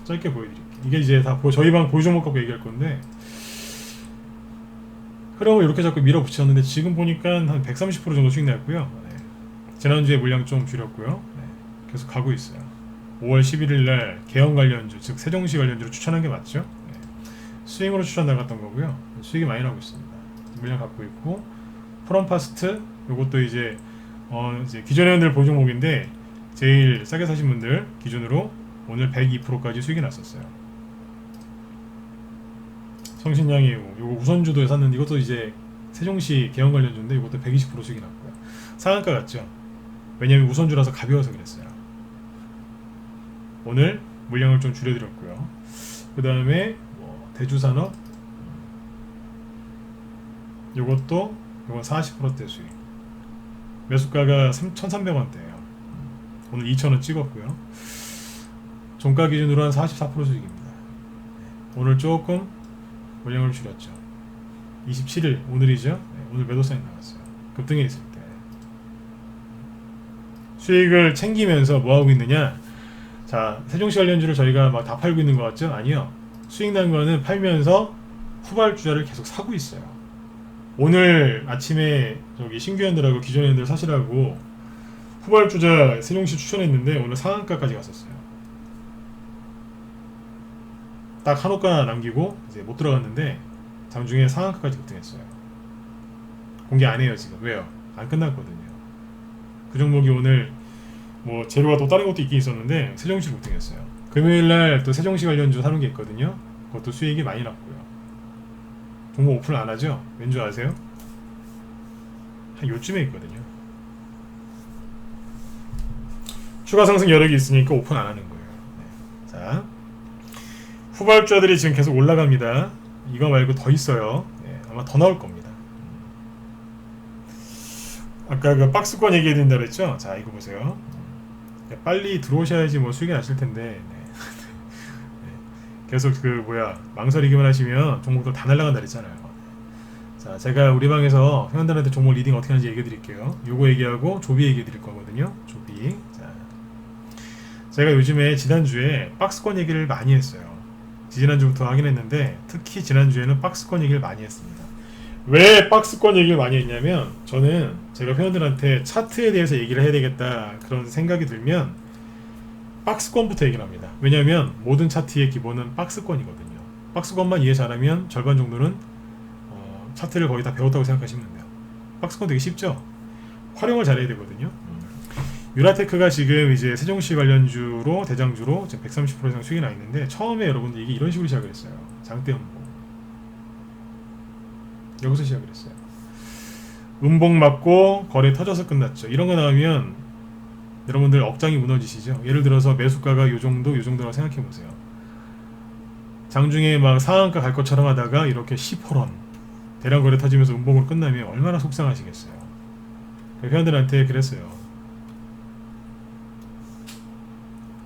짧게 보여드릴게요. 이게 이제 다 저희 방 보유 종목 갖고 얘기할 건데, 흐름을 이렇게 자꾸 밀어붙였는데 지금 보니까 한 130% 정도 수익 났고요. 네. 지난주에 물량 좀 줄였고요. 네. 계속 가고 있어요. 5월 11일 날 개헌 관련주, 즉 세종시 관련주로 추천한 게 맞죠? 네. 스윙으로 추천 나갔던 거고요. 수익이 많이 나고 있습니다. 물량 갖고 있고 프롬파스트 요것도 이제 이제 기존 회원들 보유 종목인데 제일 싸게 사신 분들 기준으로 오늘 102%까지 수익이 났었어요. 성신양이 요거 우선주도에 샀는데 이것도 이제 세종시 개형 관련주인데 이것도 120% 수익이 났고요. 상한가 같죠? 왜냐면 우선주라서 가벼워서 그랬어요. 오늘 물량을 좀 줄여드렸고요. 그 다음에 대주산업 요것도 요건 40%대 수익. 매수가가 1,300원대예요. 오늘 2,000원 찍었고요. 종가 기준으로 한 44% 수익입니다. 오늘 조금 물량을 줄였죠. 27일 오늘이죠. 네, 오늘 매도 사인 나왔어요. 급등에 있을 때 수익을 챙기면서 뭐 하고 있느냐? 자, 세종시 관련주를 저희가 막 다 팔고 있는 것 같죠? 아니요. 수익 난 거는 팔면서 후발주자를 계속 사고 있어요. 오늘 아침에 저기 신규현들하고 기존현들 사시라고 후발주자 세종시 추천했는데 오늘 상한가까지 갔었어요. 딱 한 호가 남기고 이제 못 들어갔는데 장중에 상한가까지 급등했어요. 공개 안 해요 지금. 왜요? 안 끝났거든요. 그 종목이 오늘 뭐 재료가 또 다른 것도 있긴 있었는데 세종시 급등했어요. 금요일날 또 세종시 관련주 사는 게 있거든요. 그것도 수익이 많이 났고요. 종목 오픈을 안 하죠? 왠지 아세요? 한 요쯤에 있거든요. 추가 상승 여력이 있으니까 오픈 안 하는 거예요. 네. 자, 후발주자들이 지금 계속 올라갑니다. 이거 말고 더 있어요. 네, 아마 더 나올 겁니다. 아까 그 박스권 얘기해야 된다 그랬죠? 자, 이거 보세요. 빨리 들어오셔야지 뭐 수익이 나실 텐데 네. 계속 그 망설이기만 하시면 종목들 다 날라간다 그랬잖아요. 자, 제가 우리 방에서 회원들한테 종목 리딩 어떻게 하는지 얘기해 드릴게요. 요거 얘기하고 조비 얘기해 드릴 거거든요. 조비. 자, 제가 요즘에 지난주에 박스권 얘기를 많이 했어요. 지난주부터 하긴 했는데 특히 지난주에는 박스권 얘기를 많이 했습니다. 왜 박스권 얘기를 많이 했냐면 저는 제가 회원들한테 차트에 대해서 얘기를 해야 되겠다 그런 생각이 들면 박스권부터 얘기를 합니다. 왜냐하면 모든 차트의 기본은 박스권이거든요. 박스권만 이해 잘하면 절반 정도는 차트를 거의 다 배웠다고 생각하시면 돼요. 박스권 되게 쉽죠? 활용을 잘해야 되거든요. 유라테크가 지금 이제 세종시 관련주로 대장주로 지금 130% 이상 수익이 나 있는데 처음에 여러분들 이게 이런 식으로 시작을 했어요. 장대 음봉. 여기서 시작을 했어요. 음봉 맞고 거래 터져서 끝났죠. 이런 거 나오면 여러분들 억장이 무너지시죠. 예를 들어서 매수가가 요 정도라고 생각해 보세요. 장중에 막 상한가 갈 것처럼 하다가 이렇게 10%원 대량 거래 터지면서 음봉으로 끝나면 얼마나 속상하시겠어요. 회원들한테 그랬어요.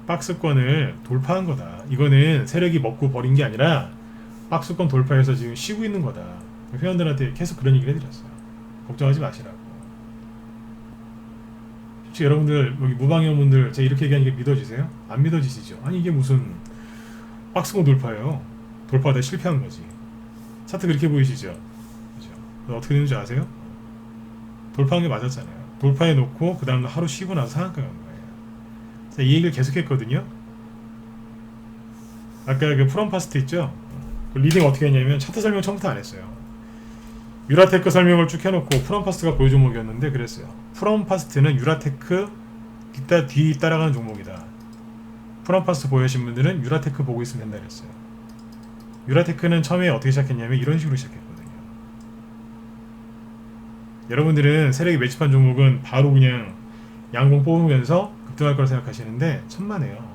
박스권을 돌파한 거다. 이거는 세력이 먹고 버린 게 아니라 박스권 돌파해서 지금 쉬고 있는 거다. 회원들한테 계속 그런 얘기를 해드렸어요. 걱정하지 마시라고. 혹시 여러분들 여기 무방회원분들 제가 이렇게 얘기하니까 믿어지세요? 안 믿어지시죠? 아니 이게 무슨 박스권 돌파예요. 돌파하다 실패한 거지. 차트 그렇게 보이시죠? 그죠? 어떻게 되는지 아세요? 돌파한 게 맞았잖아요. 돌파해 놓고 그 다음날 하루 쉬고 나서 상한가 간 거예요. 자, 이 얘기를 계속 했거든요. 아까 그 프롬파스트 있죠? 그 리딩 어떻게 했냐면 차트 설명 처음부터 안 했어요. 유라테크 설명을 쭉 해놓고 프롬파스트가 보유 종목이었는데 그랬어요. 프롬파스트는 유라테크 뒤 따라가는 종목이다. 프롬파스트 보유하신 분들은 유라테크 보고 있으면 된다 그랬어요. 유라테크는 처음에 어떻게 시작했냐면 이런 식으로 시작했거든요. 여러분들은 세력이 매집한 종목은 바로 그냥 양봉 뽑으면서 급등할 거라 생각하시는데 천만에요.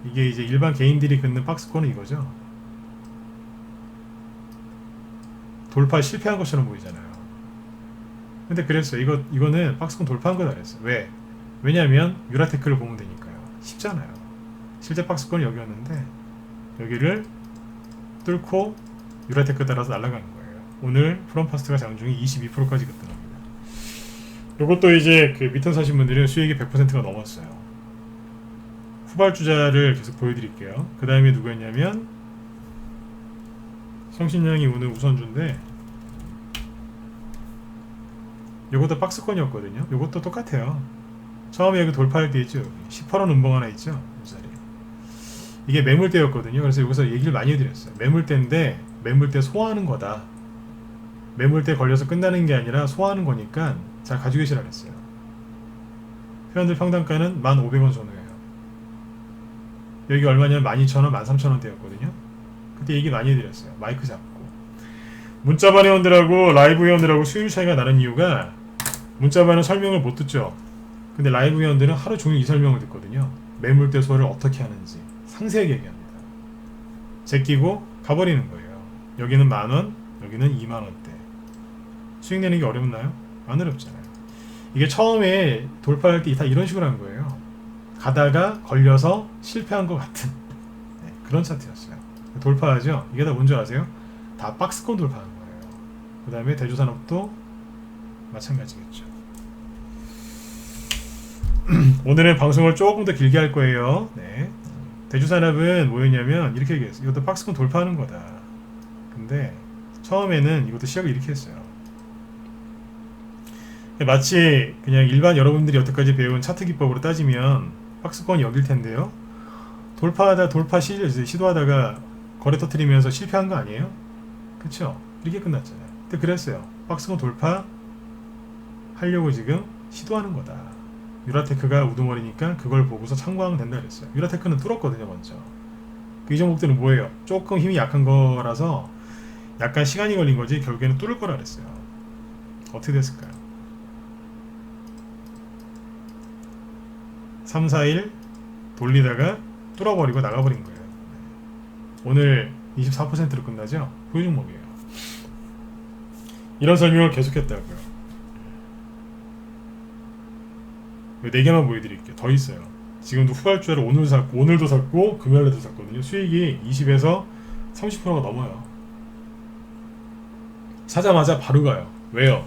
이게 이제 일반 개인들이 긋는 박스권은 이거죠. 돌파 실패한 것처럼 보이잖아요. 근데 그랬어요. 이거는 박스권 돌파한 거다 그랬어요. 왜? 왜냐하면 유라테크를 보면 되니까요. 쉽잖아요. 실제 박스권이 여기였는데 여기를 뚫고 유라테크 따라서 날아가는 거예요. 오늘 프롬파스트가 장중에 22%까지 급등합니다. 이것도 이제 그 밑에 사신 분들은 수익이 100%가 넘었어요. 후발주자를 계속 보여드릴게요. 그 다음에 누구였냐면 성신양이 오늘 우선주인데 이것도 박스권이었거든요. 이것도 똑같아요. 처음에 여기 돌파할 때 있죠. 18원 음봉 하나 있죠. 이 자리. 이게 매물대였거든요. 그래서 여기서 얘기를 많이 해드렸어요. 매물대인데 매물대 소화하는 거다. 매물대 걸려서 끝나는 게 아니라 소화하는 거니까 잘 가지고 계시라 그랬어요. 회원들 평단가는 1,500원 전후예요. 여기 얼마냐면 12,000원, 13,000원대였거든요. 그때 얘기 많이 해드렸어요. 마이크 잡고. 문자반 회원들하고 라이브 회원들하고 수율 차이가 나는 이유가 문자반은 설명을 못 듣죠. 근데 라이브 회원들은 하루 종일 이 설명을 듣거든요. 매물대 소화를 어떻게 하는지 상세하게 얘기합니다. 제끼고 가버리는 거예요. 여기는 10,000원, 여기는 20,000원대. 수익 내는 게 어렵나요? 안 어렵잖아요. 이게 처음에 돌파할 때 다 이런 식으로 한 거예요. 가다가 걸려서 실패한 것 같은 그런 차트였어요. 돌파하죠? 이게 다 뭔지 아세요? 다 박스권 돌파하는 거예요. 그 다음에 대주산업도 마찬가지겠죠. 오늘은 방송을 조금 더 길게 할 거예요. 네. 대주산업은 뭐였냐면 이렇게 얘기했어요. 이것도 박스권 돌파하는 거다. 근데 처음에는 이것도 시작을 이렇게 했어요. 마치 그냥 일반 여러분들이 여태까지 배운 차트 기법으로 따지면 박스권이 여길 텐데요. 시도하다가 거래 터뜨리면서 실패한 거 아니에요? 그쵸? 이렇게 끝났잖아요. 근데 그랬어요. 박스권 돌파 하려고 지금 시도하는 거다. 유라테크가 우두머리니까 그걸 보고서 참고하면 된다 그랬어요. 유라테크는 뚫었거든요, 먼저. 이 종목들은 뭐예요? 조금 힘이 약한 거라서 약간 시간이 걸린 거지 결국에는 뚫을 거라 그랬어요. 어떻게 됐을까요? 3, 4일 돌리다가 뚫어버리고 나가버린 거예요. 오늘 24%로 끝나죠? 그 종목이에요. 이런 설명을 계속했다고요. 4개만 보여드릴게요. 더 있어요. 지금도 후발주를 오늘도 샀고 금요일에도 샀거든요. 수익이 20에서 30%가 넘어요. 사자마자 바로 가요. 왜요?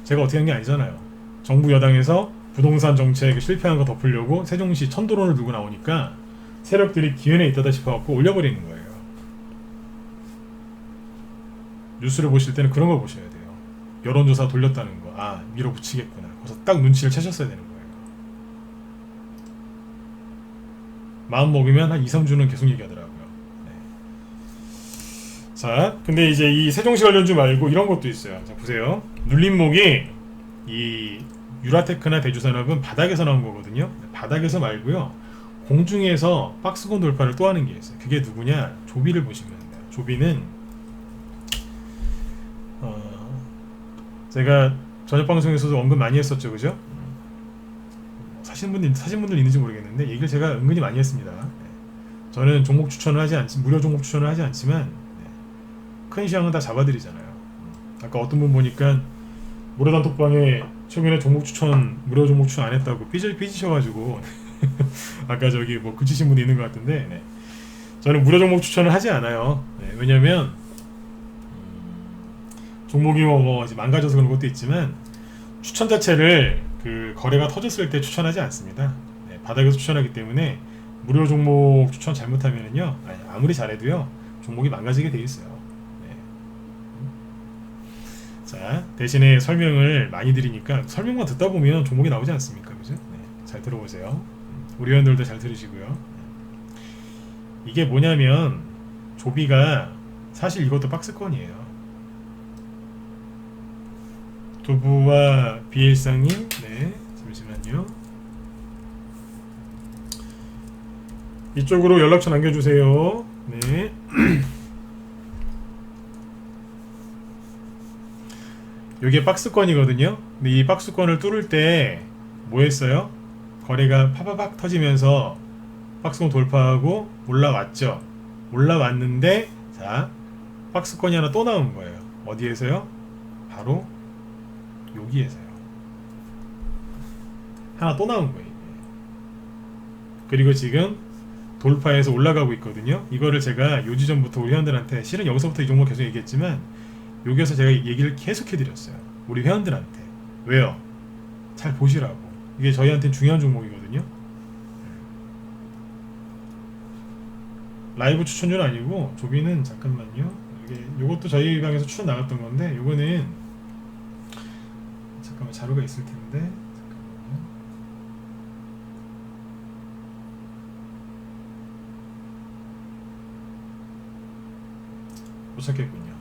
제가 어떻게 한 게 아니잖아요. 정부 여당에서 부동산 정책 실패한 거 덮으려고 세종시 1,000도론을 들고 나오니까 세력들이 기회에 있다다 싶어갖고 올려버리는 거예요. 뉴스를 보실 때는 그런 걸 보셔야 돼요. 여론조사 돌렸다는 거. 아, 밀어붙이겠구나. 그래서 딱 눈치를 채셨어야 되는 거예요. 마음 먹으면 한 2, 3주는 계속 얘기하더라고요. 네. 자, 근데 이제 이 세종시 관련주 말고 이런 것도 있어요. 자, 보세요. 눌림목이 이 유라테크나 대주산업은 바닥에서 나온 거거든요. 바닥에서 말고요. 공중에서 박스권 돌파를 또 하는 게 있어요. 그게 누구냐? 조비를 보시면 돼요. 조비는 제가 저녁 방송에서도 언급 많이 했었죠, 그죠? 사신 분들 있는지 모르겠는데 얘기를 제가 은근히 많이 했습니다. 저는 종목 추천을 하지 않지, 무료 종목 추천을 하지 않지만 큰 시황은 다 잡아드리잖아요. 아까 어떤 분 보니까 모래단톡방에 최근에 무료 종목 추천 안 했다고 삐지셔가지고 아까 저기 뭐 그치신 분이 있는 것 같은데 저는 무료 종목 추천을 하지 않아요. 왜냐면 종목이 뭐 망가져서 그런 것도 있지만 추천 자체를 그 거래가 터졌을 때 추천하지 않습니다. 바닥에서 추천하기 때문에 무료 종목 추천 잘못하면은요, 아무리 잘해도요 종목이 망가지게 돼 있어요. 자, 대신에 설명을 많이 드리니까 설명만 듣다 보면 종목이 나오지 않습니까? 그죠? 잘 들어보세요. 우리 회원들도 잘 들으시고요. 이게 뭐냐면 조비가 사실 이것도 박스권이에요. 두부와 비일상님, 잠시만요. 이쪽으로 연락처 남겨주세요. 네. 이게 박스권이거든요. 근데 이 박스권을 뚫을 때 뭐 했어요? 거래가 파바박 터지면서 박스권 돌파하고 올라왔죠. 올라왔는데 자, 박스권이 하나 또 나온 거예요. 어디에서요? 바로 여기에서요. 하나 또 나온 거예요. 그리고 지금 돌파해서 올라가고 있거든요. 이거를 제가 요지 전부터 우리 회원들한테, 실은 여기서부터 이 종목 계속 얘기했지만 여기서 제가 얘기를 계속 해드렸어요. 우리 회원들한테. 왜요? 잘 보시라고. 이게 저희한테는 중요한 종목이거든요. 라이브 추천료는 아니고 조비는 잠깐만요. 요것도 저희 방에서 추천 나갔던 건데 요거는 잠깐만 자료가 있을 텐데 잠깐만요. 못 찾겠군요.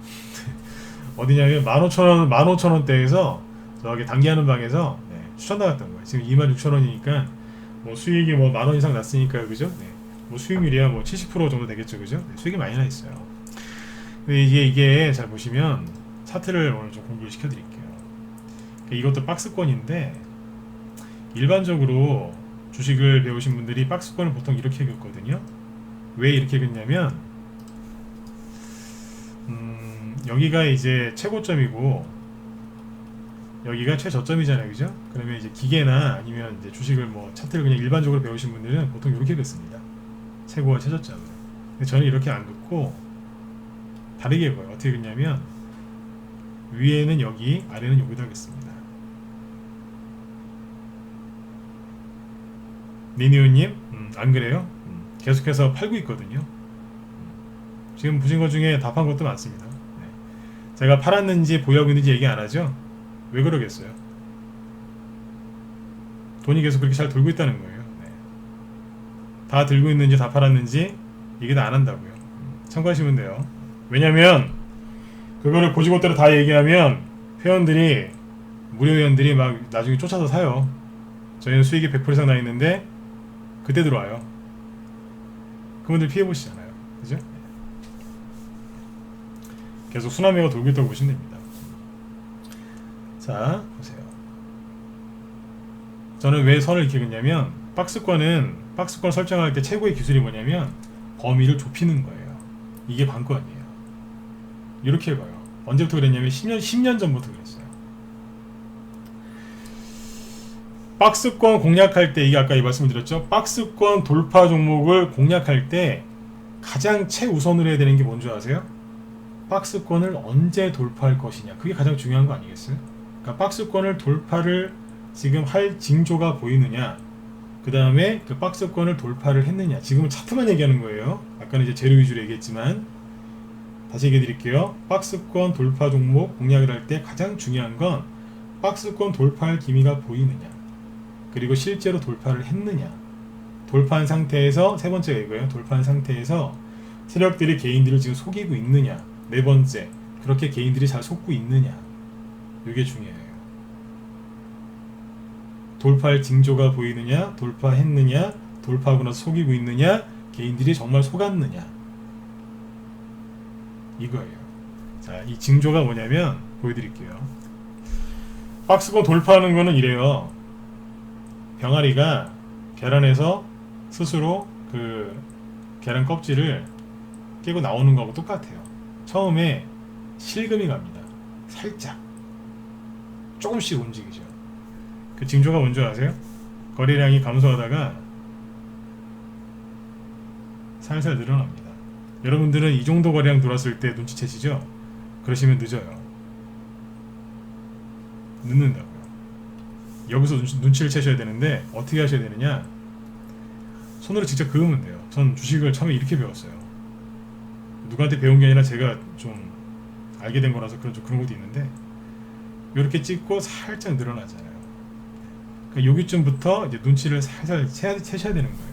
어디냐면 15,000원, 15,000원대에서 저기 단기하는 방에서 추천 나갔던 거예요. 지금 26,000원이니까 뭐 수익이 뭐 10,000원 이상 났으니까요, 그죠? 네. 뭐 수익률이야 뭐 70% 정도 되겠죠, 그죠? 네, 수익이 많이 나 있어요. 근데 이게 잘 보시면 차트를 오늘 좀 공부를 시켜드릴게요. 이것도 박스권인데 일반적으로 주식을 배우신 분들이 박스권을 보통 이렇게 긋거든요. 왜 이렇게 긋냐면 여기가 이제 최고점이고 여기가 최저점이잖아요, 그죠? 그러면 이제 기계나 아니면 이제 주식을 뭐 차트를 그냥 일반적으로 배우신 분들은 보통 이렇게 긋습니다. 최고와 최저점을. 근데 저는 이렇게 안 긋고 다르게 보여요. 어떻게 긋냐면 위에는 여기, 아래는 여기다 긋습니다. 니니우님, 안 그래요? 계속해서 팔고 있거든요. 지금 보신 것 중에 답한 것도 많습니다. 네. 제가 팔았는지 보유하고 있는지 얘기 안 하죠? 왜 그러겠어요? 돈이 계속 그렇게 잘 돌고 있다는 거예요. 네. 다 들고 있는지 다 팔았는지 얘기 다 안 한다고요. 참고하시면 돼요. 왜냐면 그거를 고지고대로 다 얘기하면 회원들이 무료 회원들이 막 나중에 쫓아서 사요. 저희는 수익이 100% 이상 나 있는데 그때 들어와요. 그분들 피해 보시잖아요, 그죠? 계속 순환매가 돌고 있다고 보시면 됩니다. 자, 보세요. 저는 왜 선을 이렇게 긋냐면 박스권 설정할 때 최고의 기술이 뭐냐면 범위를 좁히는 거예요. 이게 관건이에요. 이렇게 봐요. 언제부터 그랬냐면 10년 전부터 그랬어요. 박스권 공략할 때, 이게 아까 이 말씀을 드렸죠. 박스권 돌파 종목을 공략할 때 가장 최우선으로 해야 되는 게 뭔지 아세요? 박스권을 언제 돌파할 것이냐. 그게 가장 중요한 거 아니겠어요? 그러니까 박스권을 돌파를 지금 할 징조가 보이느냐, 그 다음에 그 박스권을 돌파를 했느냐. 지금은 차트만 얘기하는 거예요. 아까는 이제 재료 위주로 얘기했지만 다시 얘기해 드릴게요. 박스권 돌파 종목 공략을 할 때 가장 중요한 건 박스권 돌파할 기미가 보이느냐, 그리고 실제로 돌파를 했느냐. 돌파한 상태에서, 세 번째가 이거예요. 돌파한 상태에서 세력들이 개인들을 지금 속이고 있느냐. 네 번째, 그렇게 개인들이 잘 속고 있느냐. 이게 중요해요. 돌파할 징조가 보이느냐, 돌파했느냐, 돌파하고 나서 속이고 있느냐, 개인들이 정말 속았느냐. 이거예요. 자, 이 징조가 뭐냐면 보여드릴게요. 박스권 돌파하는 거는 이래요. 병아리가 계란에서 스스로 그 계란 껍질을 깨고 나오는 거하고 똑같아요. 처음에 실금이 갑니다. 살짝 조금씩 움직이죠. 그 징조가 뭔지 아세요? 거래량이 감소하다가 살살 늘어납니다. 여러분들은 이 정도 거래량 들어왔을 때 눈치채시죠? 그러시면 늦어요. 늦는다고요. 여기서 눈치를 채셔야 되는데 어떻게 하셔야 되느냐, 손으로 직접 그으면 돼요. 전 주식을 처음에 이렇게 배웠어요. 누구한테 배운 게 아니라 제가 좀 알게 된 거라서 그런 것도 있는데, 이렇게 찍고 살짝 늘어나잖아요. 그러니까 여기쯤부터 이제 눈치를 살살 채셔야 되는 거예요.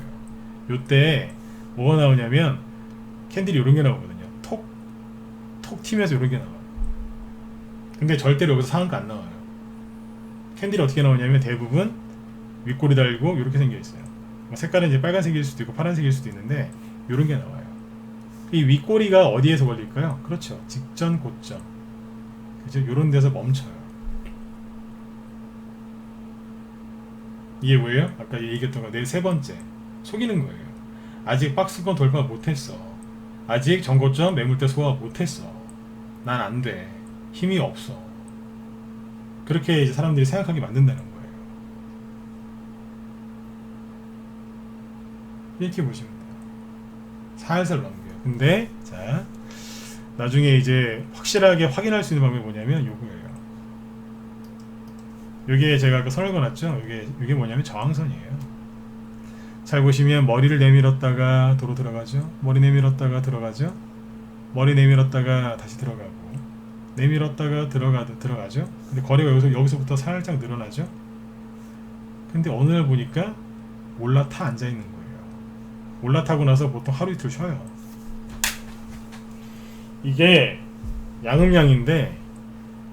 요때 뭐가 나오냐면 캔들이 이런 게 나오거든요. 톡 튀면서 이런 게 나와요. 근데 절대로 여기서 상한가 안 나와요. 캔들이 어떻게 나오냐면 대부분 윗꼬리 달고 이렇게 생겨 있어요. 색깔은 이제 빨간색일 수도 있고 파란색일 수도 있는데 이런 게 나와요. 이 윗꼬리가 어디에서 걸릴까요? 그렇죠. 직전 고점. 그죠? 이런 데서 멈춰요. 이게 뭐예요? 아까 얘기했던 거, 내 세 번째. 속이는 거예요. 아직 박스권 돌파 못했어. 아직 전고점 매물대 소화 못했어. 난 안 돼. 힘이 없어. 그렇게 이제 사람들이 생각하게 만든다는 거예요. 이렇게 보시면 돼요. 살살 넘겨요. 근데 자, 나중에 이제 확실하게 확인할 수 있는 방법이 뭐냐면 요거예요. 요게 제가 아까 선을 그어놨죠? 요게 뭐냐면 저항선이에요. 잘 보시면 머리를 내밀었다가 도로 들어가죠. 머리 내밀었다가 들어가죠. 머리 내밀었다가 다시 들어가고, 내밀었다가 들어가죠. 근데 거래가 여기서부터 살짝 늘어나죠. 근데 어느 날 보니까 올라타 앉아 있는 거예요. 올라타고 나서 보통 하루 이틀 쉬어요. 이게 양음량인데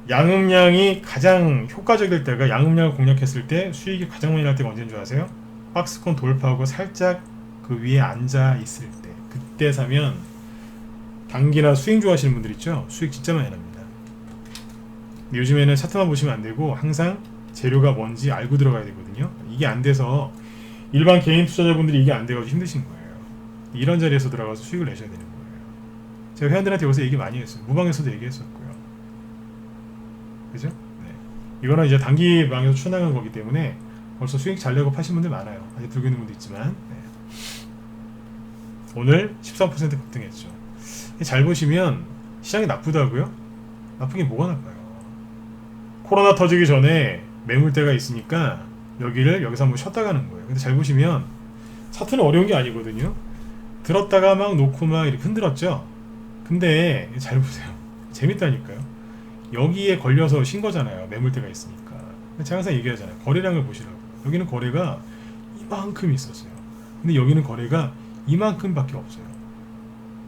양음량이 가장 효과적일 때가 양음량을 공략했을 때 수익이 가장 많이 날 때가 언제인 줄 아세요? 박스권 돌파하고 살짝 그 위에 앉아 있을 때 그때 사면 단기나 스윙 좋아하시는 분들 있죠? 수익 진짜 많이 납니다. 근데 요즘에는 차트만 보시면 안 되고 항상 재료가 뭔지 알고 들어가야 되거든요. 이게 안 돼서 일반 개인 투자자분들이 이게 안 돼가지고 힘드신 거예요. 이런 자리에서 들어가서 수익을 내셔야 되는 거예요. 제가 회원들한테 여기서 얘기 많이 했어요. 무방에서도 얘기했었고요. 그죠? 네. 이거는 이제 단기 방에서 추나간 거기 때문에 벌써 수익 잘 내고 파신 분들 많아요. 아직 들고 있는 분도 있지만 네. 오늘 13% 급등했죠. 잘 보시면 시장이 나쁘다고요? 나쁜 게 뭐가 나빠요? 코로나 터지기 전에 매물대가 있으니까 여기서 한번 쉬었다 가는 거예요. 근데 잘 보시면 차트는 어려운 게 아니거든요. 들었다가 막 놓고 막 이렇게 흔들었죠. 근데 잘 보세요. 재밌다니까요. 여기에 걸려서 신 거잖아요. 매물대가 있으니까. 제가 항상 얘기하잖아요. 거래량을 보시라고. 여기는 거래가 이만큼 있었어요. 근데 여기는 거래가 이만큼밖에 없어요.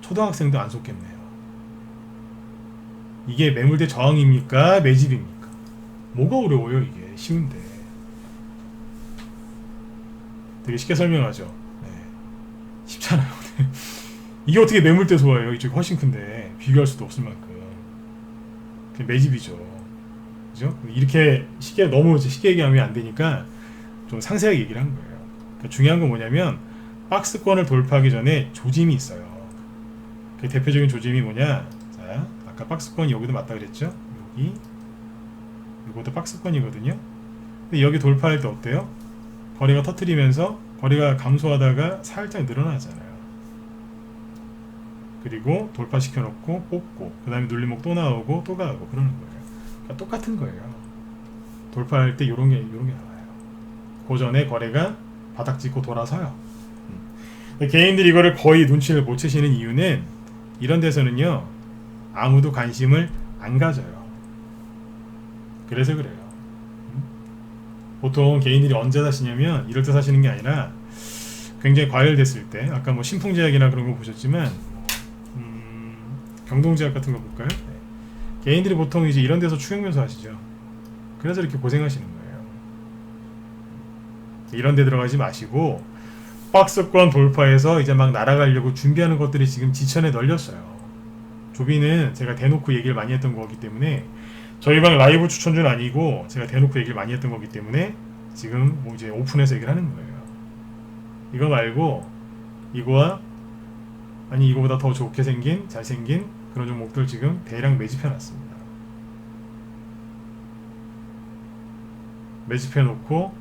초등학생도 안 속겠네요. 이게 매물대 저항입니까? 매집입니까? 뭐가 어려워요 이게? 쉬운데. 되게 쉽게 설명하죠. 네. 쉽잖아요. 이게 어떻게 매물대 소화예요? 이쪽이 훨씬 큰데 비교할 수도 없을 만큼. 매집이죠. 그죠? 이렇게 너무 쉽게 얘기하면 안 되니까 좀 상세하게 얘기를 한 거예요. 그러니까 중요한 건 뭐냐면 박스권을 돌파하기 전에 조짐이 있어요. 그 대표적인 조짐이 뭐냐? 자, 아까 박스권이 여기도 맞다 그랬죠? 여기 이것도 박스권이거든요. 근데 여기 돌파할 때 어때요? 거래가 터트리면서 거래가 감소하다가 살짝 늘어나잖아요. 그리고 돌파시켜 놓고 뽑고 그 다음에 눌림목 또 나오고 또 가고 그러는 거예요. 그러니까 똑같은 거예요. 돌파할 때 요런 게 나와요. 그 전에 거래가 바닥 찍고 돌아서요. 개인들이 이거를 거의 눈치를 못 채시는 이유는 이런 데서는요 아무도 관심을 안 가져요. 그래서 그래요. 보통 개인들이 언제 사시냐면 이럴 때 사시는 게 아니라 굉장히 과열됐을 때 아까 뭐 신풍제약이나 그런 거 보셨지만 경동제약 같은 거 볼까요? 네. 개인들이 보통 이제 이런 데서 추격면서 하시죠. 그래서 이렇게 고생하시는 거예요. 이런 데 들어가지 마시고 박스권 돌파해서 이제 막 날아가려고 준비하는 것들이 지금 지천에 널렸어요. 조비는 제가 대놓고 얘기를 많이 했던 거기 때문에 저희 방 라이브 추천주는 아니고 제가 대놓고 얘기를 많이 했던 거기 때문에 지금 뭐 이제 오픈해서 얘기를 하는 거예요. 이거 말고 이거와 아니 이거보다 더 좋게 생긴 잘생긴 그런 종목들 지금 대량 매집해놨습니다. 매집해놓고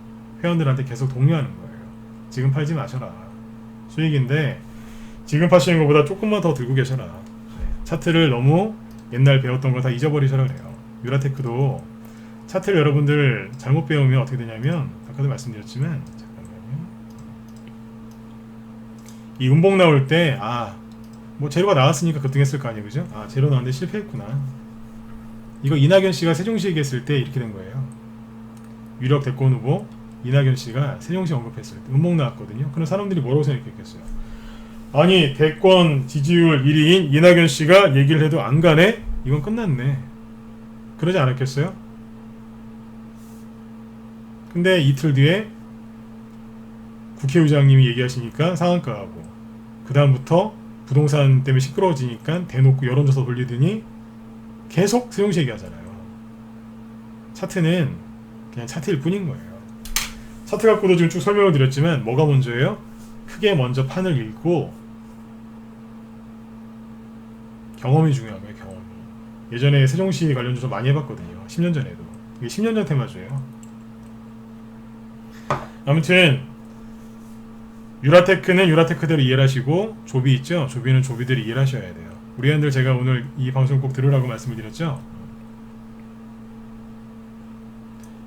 회원들한테 계속 독려하는 거예요. 지금 팔지 마셔라. 수익인데 지금 파시는 것보다 조금만 더 들고 계셔라. 네. 차트를 너무 옛날 배웠던 거 다 잊어버리셔라 그래요. 유라테크도 차트를 여러분들 잘못 배우면 어떻게 되냐면 아까도 말씀드렸지만 잠깐만요. 이 음봉 나올 때 뭐 재료가 나왔으니까 급등했을 거 아니에요, 그죠? 재료 나왔는데 실패했구나. 이거 이낙연 씨가 세종시 얘기했을 때 이렇게 된 거예요. 유력 대권 후보 이낙연 씨가 세종시 언급했을 때 음봉 나왔거든요. 그럼 사람들이 뭐라고 생각했겠어요? 아니 대권 지지율 1위인 이낙연 씨가 얘기를 해도 안 가네? 이건 끝났네. 그러지 않았겠어요? 근데 이틀 뒤에 국회의장님이 얘기하시니까 상한가하고 그 다음부터 부동산 때문에 시끄러워지니까 대놓고 여론조사 돌리더니 계속 세종시 얘기하잖아요. 차트는 그냥 차트일 뿐인 거예요. 차트 갖고도 지금 쭉 설명을 드렸지만 뭐가 먼저예요? 크게 먼저 판을 읽고 경험이 중요한 거예요. 경험이. 예전에 세종시 관련 조사 많이 해봤거든요. 10년 전에도. 이게 10년 전 테마주예요. 아무튼 유라테크는 유라테크대로 이해를 하시고 조비 있죠? 조비는 조비대로 이해를 하셔야 돼요. 우리 회원들 제가 오늘 이 방송 꼭 들으라고 말씀을 드렸죠?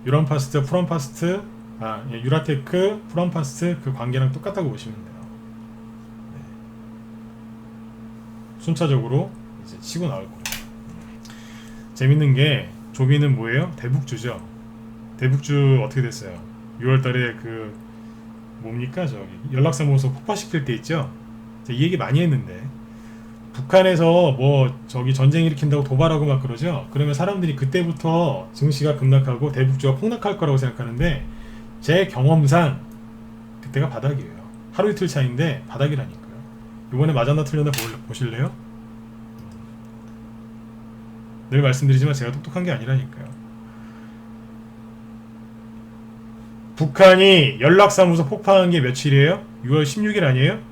유람파스트, 프롬파스트, 유라테크, 프롬파스트 그 관계랑 똑같다고 보시면 돼요. 네. 순차적으로 이제 치고 나올 거예요. 재밌는 게 조비는 뭐예요? 대북주죠. 대북주 어떻게 됐어요? 6월달에 그 뭡니까 저기 연락사무소 폭파시킬 때 있죠. 이 얘기 많이 했는데 북한에서 뭐 저기 전쟁 일으킨다고 도발하고 막 그러죠. 그러면 사람들이 그때부터 증시가 급락하고 대북주가 폭락할 거라고 생각하는데 제 경험상 그때가 바닥이에요. 하루 이틀 차인데 바닥이라니까요. 이번에 맞았나 틀렸나 보실래요? 늘 말씀드리지만 제가 똑똑한 게 아니라니까요. 북한이 연락사무소 폭파한 게 며칠이에요? 6월 16일 아니에요?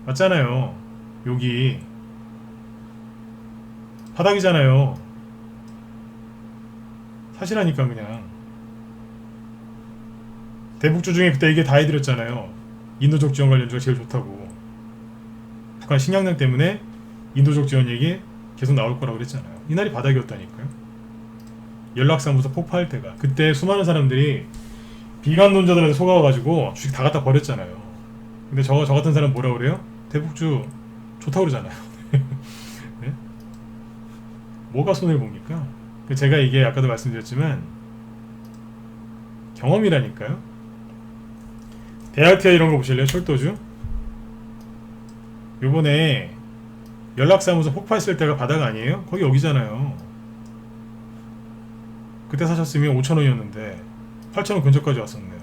맞잖아요. 여기 바닥이잖아요. 사실하니까 그냥 대북주 중에 그때 이게 다 해드렸잖아요. 인도적 지원 관련주가 제일 좋다고. 북한 식량난 때문에 인도적 지원 얘기 계속 나올 거라고 그랬잖아요. 이날이 바닥이었다니까요. 연락사무소 폭파할 때가. 그때 수많은 사람들이 비관론자들한테 속아가지고 주식 다 갖다 버렸잖아요. 근데 저 같은 사람 뭐라 그래요? 대북주 좋다고 그러잖아요. 네? 뭐가 손해봅니까? 제가 이게 아까도 말씀드렸지만 경험이라니까요. 대알티아 이런 거 보실래요? 철도주? 요번에 연락사무소 폭파했을 때가 바닥 아니에요? 거기 여기잖아요. 그때 사셨으면 5,000원이었는데 8,000원 근처까지 왔었네요.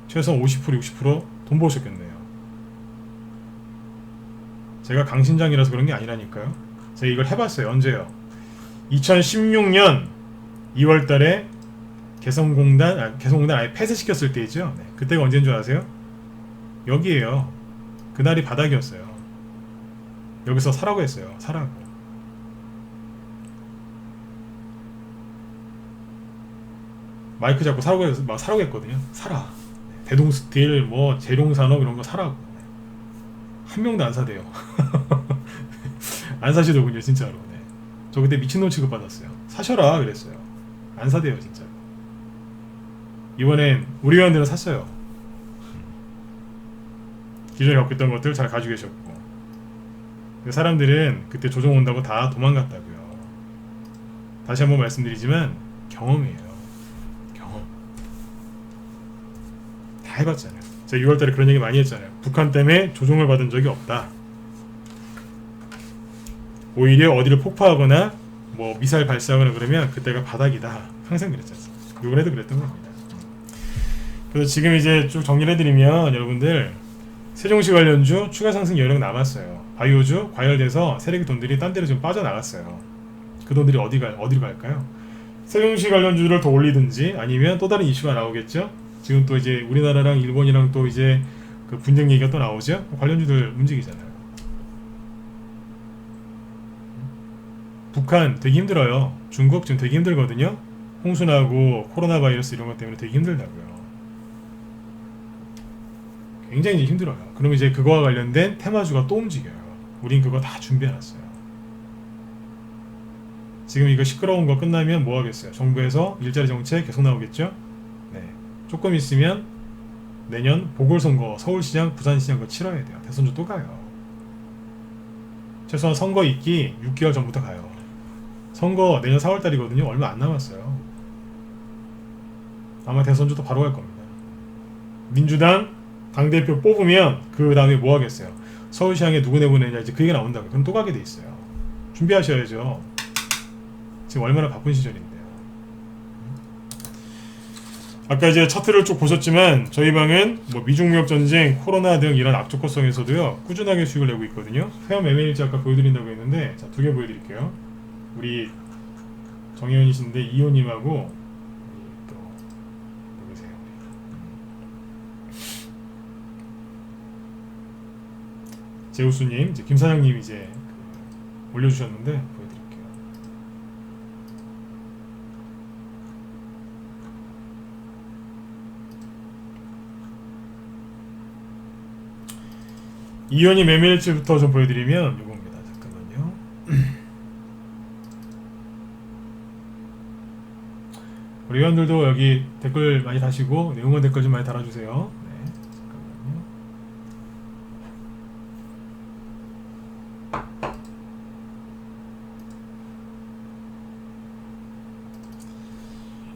최소한 50% 60% 돈 버셨겠네요. 제가 강신장이라서 그런 게 아니라니까요. 제가 이걸 해봤어요. 언제요? 2016년 2월달에 개성공단 아예 폐쇄시켰을 때이죠. 네. 그때가 언제인 줄 아세요? 여기에요. 그날이 바닥이었어요. 여기서 사라고 했어요. 사라고. 마이크 잡고 사라고 했거든요. 사라. 대동스틸 뭐 재룡산업 이런 거 사라고. 한 명도 안 사대요. 안 사시더군요 진짜로. 네. 저 그때 미친놈 취급받았어요. 사셔라 그랬어요. 안 사대요 진짜로. 이번엔 우리 회원들은 샀어요. 기존에 갖고 있던 것들 잘 가지고 계셨고, 사람들은 그때 조정 온다고 다 도망갔다고요. 다시 한번 말씀드리지만 경험이에요. 경험. 다 해봤잖아요. 제가 6월달에 그런 얘기 많이 했잖아요. 북한 때문에 조종을 받은 적이 없다. 오히려 어디를 폭파하거나 뭐 미사일 발사하거나 그러면 그때가 바닥이다. 항상 그랬잖아요. 이번에도 그랬던 겁니다. 그래서 지금 이제 쭉 정리를 해드리면 여러분들 세종시 관련주 추가 상승 여력 남았어요. 바이오주 과열돼서 세력의 돈들이 딴 데로 좀 빠져나갔어요. 그 돈들이 어디로 갈까요? 세종시 관련주를 더 올리든지 아니면 또 다른 이슈가 나오겠죠. 지금 또 이제 우리나라랑 일본이랑 또 이제 그 분쟁 얘기가 또 나오죠. 관련주들 움직이잖아요. 북한 되게 힘들어요. 중국 지금 되게 힘들거든요. 홍수나고 코로나 바이러스 이런 것 때문에 되게 힘들다고요. 굉장히 이제 힘들어요. 그러면 이제 그거와 관련된 테마주가 또 움직여요. 우린 그거 다 준비해놨어요. 지금 이거 시끄러운 거 끝나면 뭐 하겠어요? 정부에서 일자리 정책 계속 나오겠죠? 네. 조금 있으면 내년 보궐선거 서울시장, 부산시장 그거 치러야 돼요. 대선주 또 가요. 최소한 선거 있기 6개월 전부터 가요. 선거 내년 4월달이거든요. 얼마 안 남았어요. 아마 대선주도 바로 갈 겁니다. 민주당 당대표 뽑으면 그 다음에 뭐 하겠어요? 서울시장에 누구 내보내냐 이제 그 얘기가 나온다고요. 그럼 또 가게 돼 있어요. 준비하셔야죠. 지금 얼마나 바쁜 시절인데요. 아까 이제 차트를 쭉 보셨지만 저희 방은 뭐 미중무역 전쟁, 코로나 등 이런 악조건성에서도요 꾸준하게 수익을 내고 있거든요. 회원 매매일지 아까 보여드린다고 했는데 자, 2개 보여드릴게요. 우리 정혜원이신데 이호님하고 또 누구세요? 제우스님, 이제 김 사장님 이제 올려주셨는데 보여드릴게요. 이현이 매매일지부터 좀 보여드리면 이겁니다. 잠깐만요. 우리 회원들도 여기 댓글 많이 다시고 응원 댓글 좀 많이 달아주세요. 네, 잠깐만요.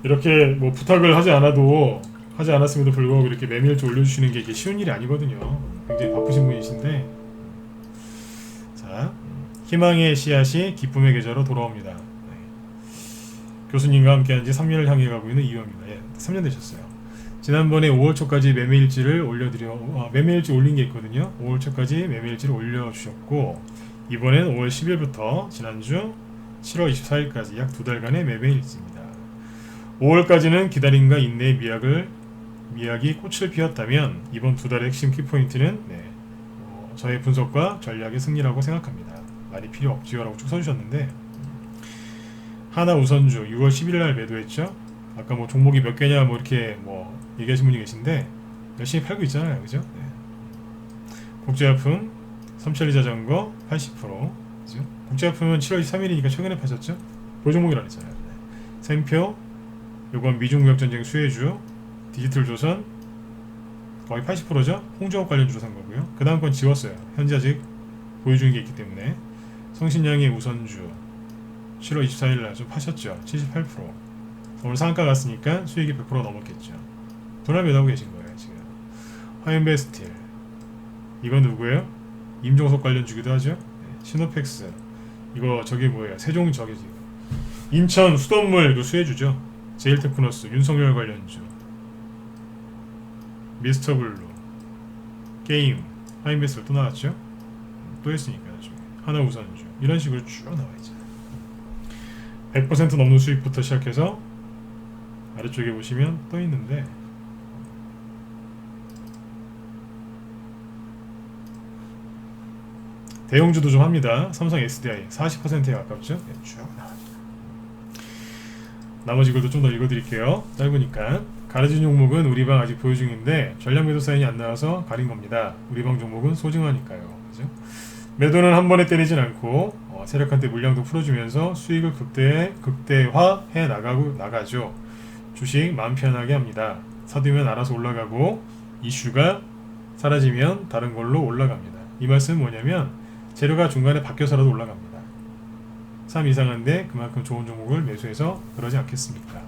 이렇게 뭐 부탁을 하지 않았음에도 불구하고 이렇게 매매일지 올려주시는 게 이게 쉬운 일이 아니거든요. 굉장히 바쁘신 분이신데 희망의 씨앗이 기쁨의 계절로 돌아옵니다. 교수님과 함께한 지 3년을 향해 가고 있는 이유입니다. 3년 되셨어요. 지난번에 5월 초까지 매매일지를 매매일지 올린 게 있거든요. 5월 초까지 매매일지를 올려주셨고, 이번엔 5월 10일부터 지난주 7월 24일까지 약 2달간의 매매일지입니다. 5월까지는 기다림과 인내의 미학이 꽃을 피웠다면, 이번 2달의 핵심 키포인트는 저의 분석과 전략의 승리라고 생각합니다. 말이 필요 없지요 라고 쭉 써주셨는데, 하나 우선주 6월 11일 매도했죠. 아까 뭐 종목이 몇 개냐 이렇게 얘기하신 분이 계신데 열심히 팔고 있잖아요, 그죠? 국제화품, 삼천리 자전거 80%, 그죠? 국제화품은 7월 23일이니까 최근에 파셨죠? 그 종목이라 했잖아요. 샘표, 요건 미중 무역 전쟁 수혜주, 디지털 조선 거의 80%죠? 홍정업 관련주로 산 거고요. 그 다음 건 지웠어요. 현재 아직 보여주는 게 있기 때문에. 성신양의 우선주 7월 24일날 좀 파셨죠? 78%. 오늘 상한가 갔으니까 수익이 100% 넘었겠죠. 분할 매도하고 계신 거예요 지금. 화염베스틸, 이건 누구예요? 임종석 관련주기도 하죠. 시노펙스, 이거 저게 뭐예요? 세종 저게 지금 인천 수돗물 그 수혜주죠. 제일테크노스, 윤석열 관련주, 미스터블루, 게임, 화염베스틸 또 나왔죠. 또 했으니까 나중에 하나 우선주, 이런 식으로 쭉 나와있죠. 100% 넘는 수익부터 시작해서 아래쪽에 보시면 떠 있는데, 대형주도 좀 합니다. 삼성 SDI 40%에 가깝죠. 쭉 나와요. 나머지 글도 좀 더 읽어드릴게요. 짧으니까. 가려진 종목은 우리방 아직 보유 중인데 전략 매도 사인이 안 나와서 가린 겁니다. 우리방 종목은 소중하니까요. 그죠? 매도는 한 번에 때리진 않고 세력한테 물량도 풀어주면서 수익을 극대화해 나가죠. 주식 마음 편하게 합니다. 사두면 알아서 올라가고 이슈가 사라지면 다른 걸로 올라갑니다. 이 말씀은 뭐냐면 재료가 중간에 바뀌어서라도 올라갑니다. 참 이상한데 그만큼 좋은 종목을 매수해서 그러지 않겠습니까?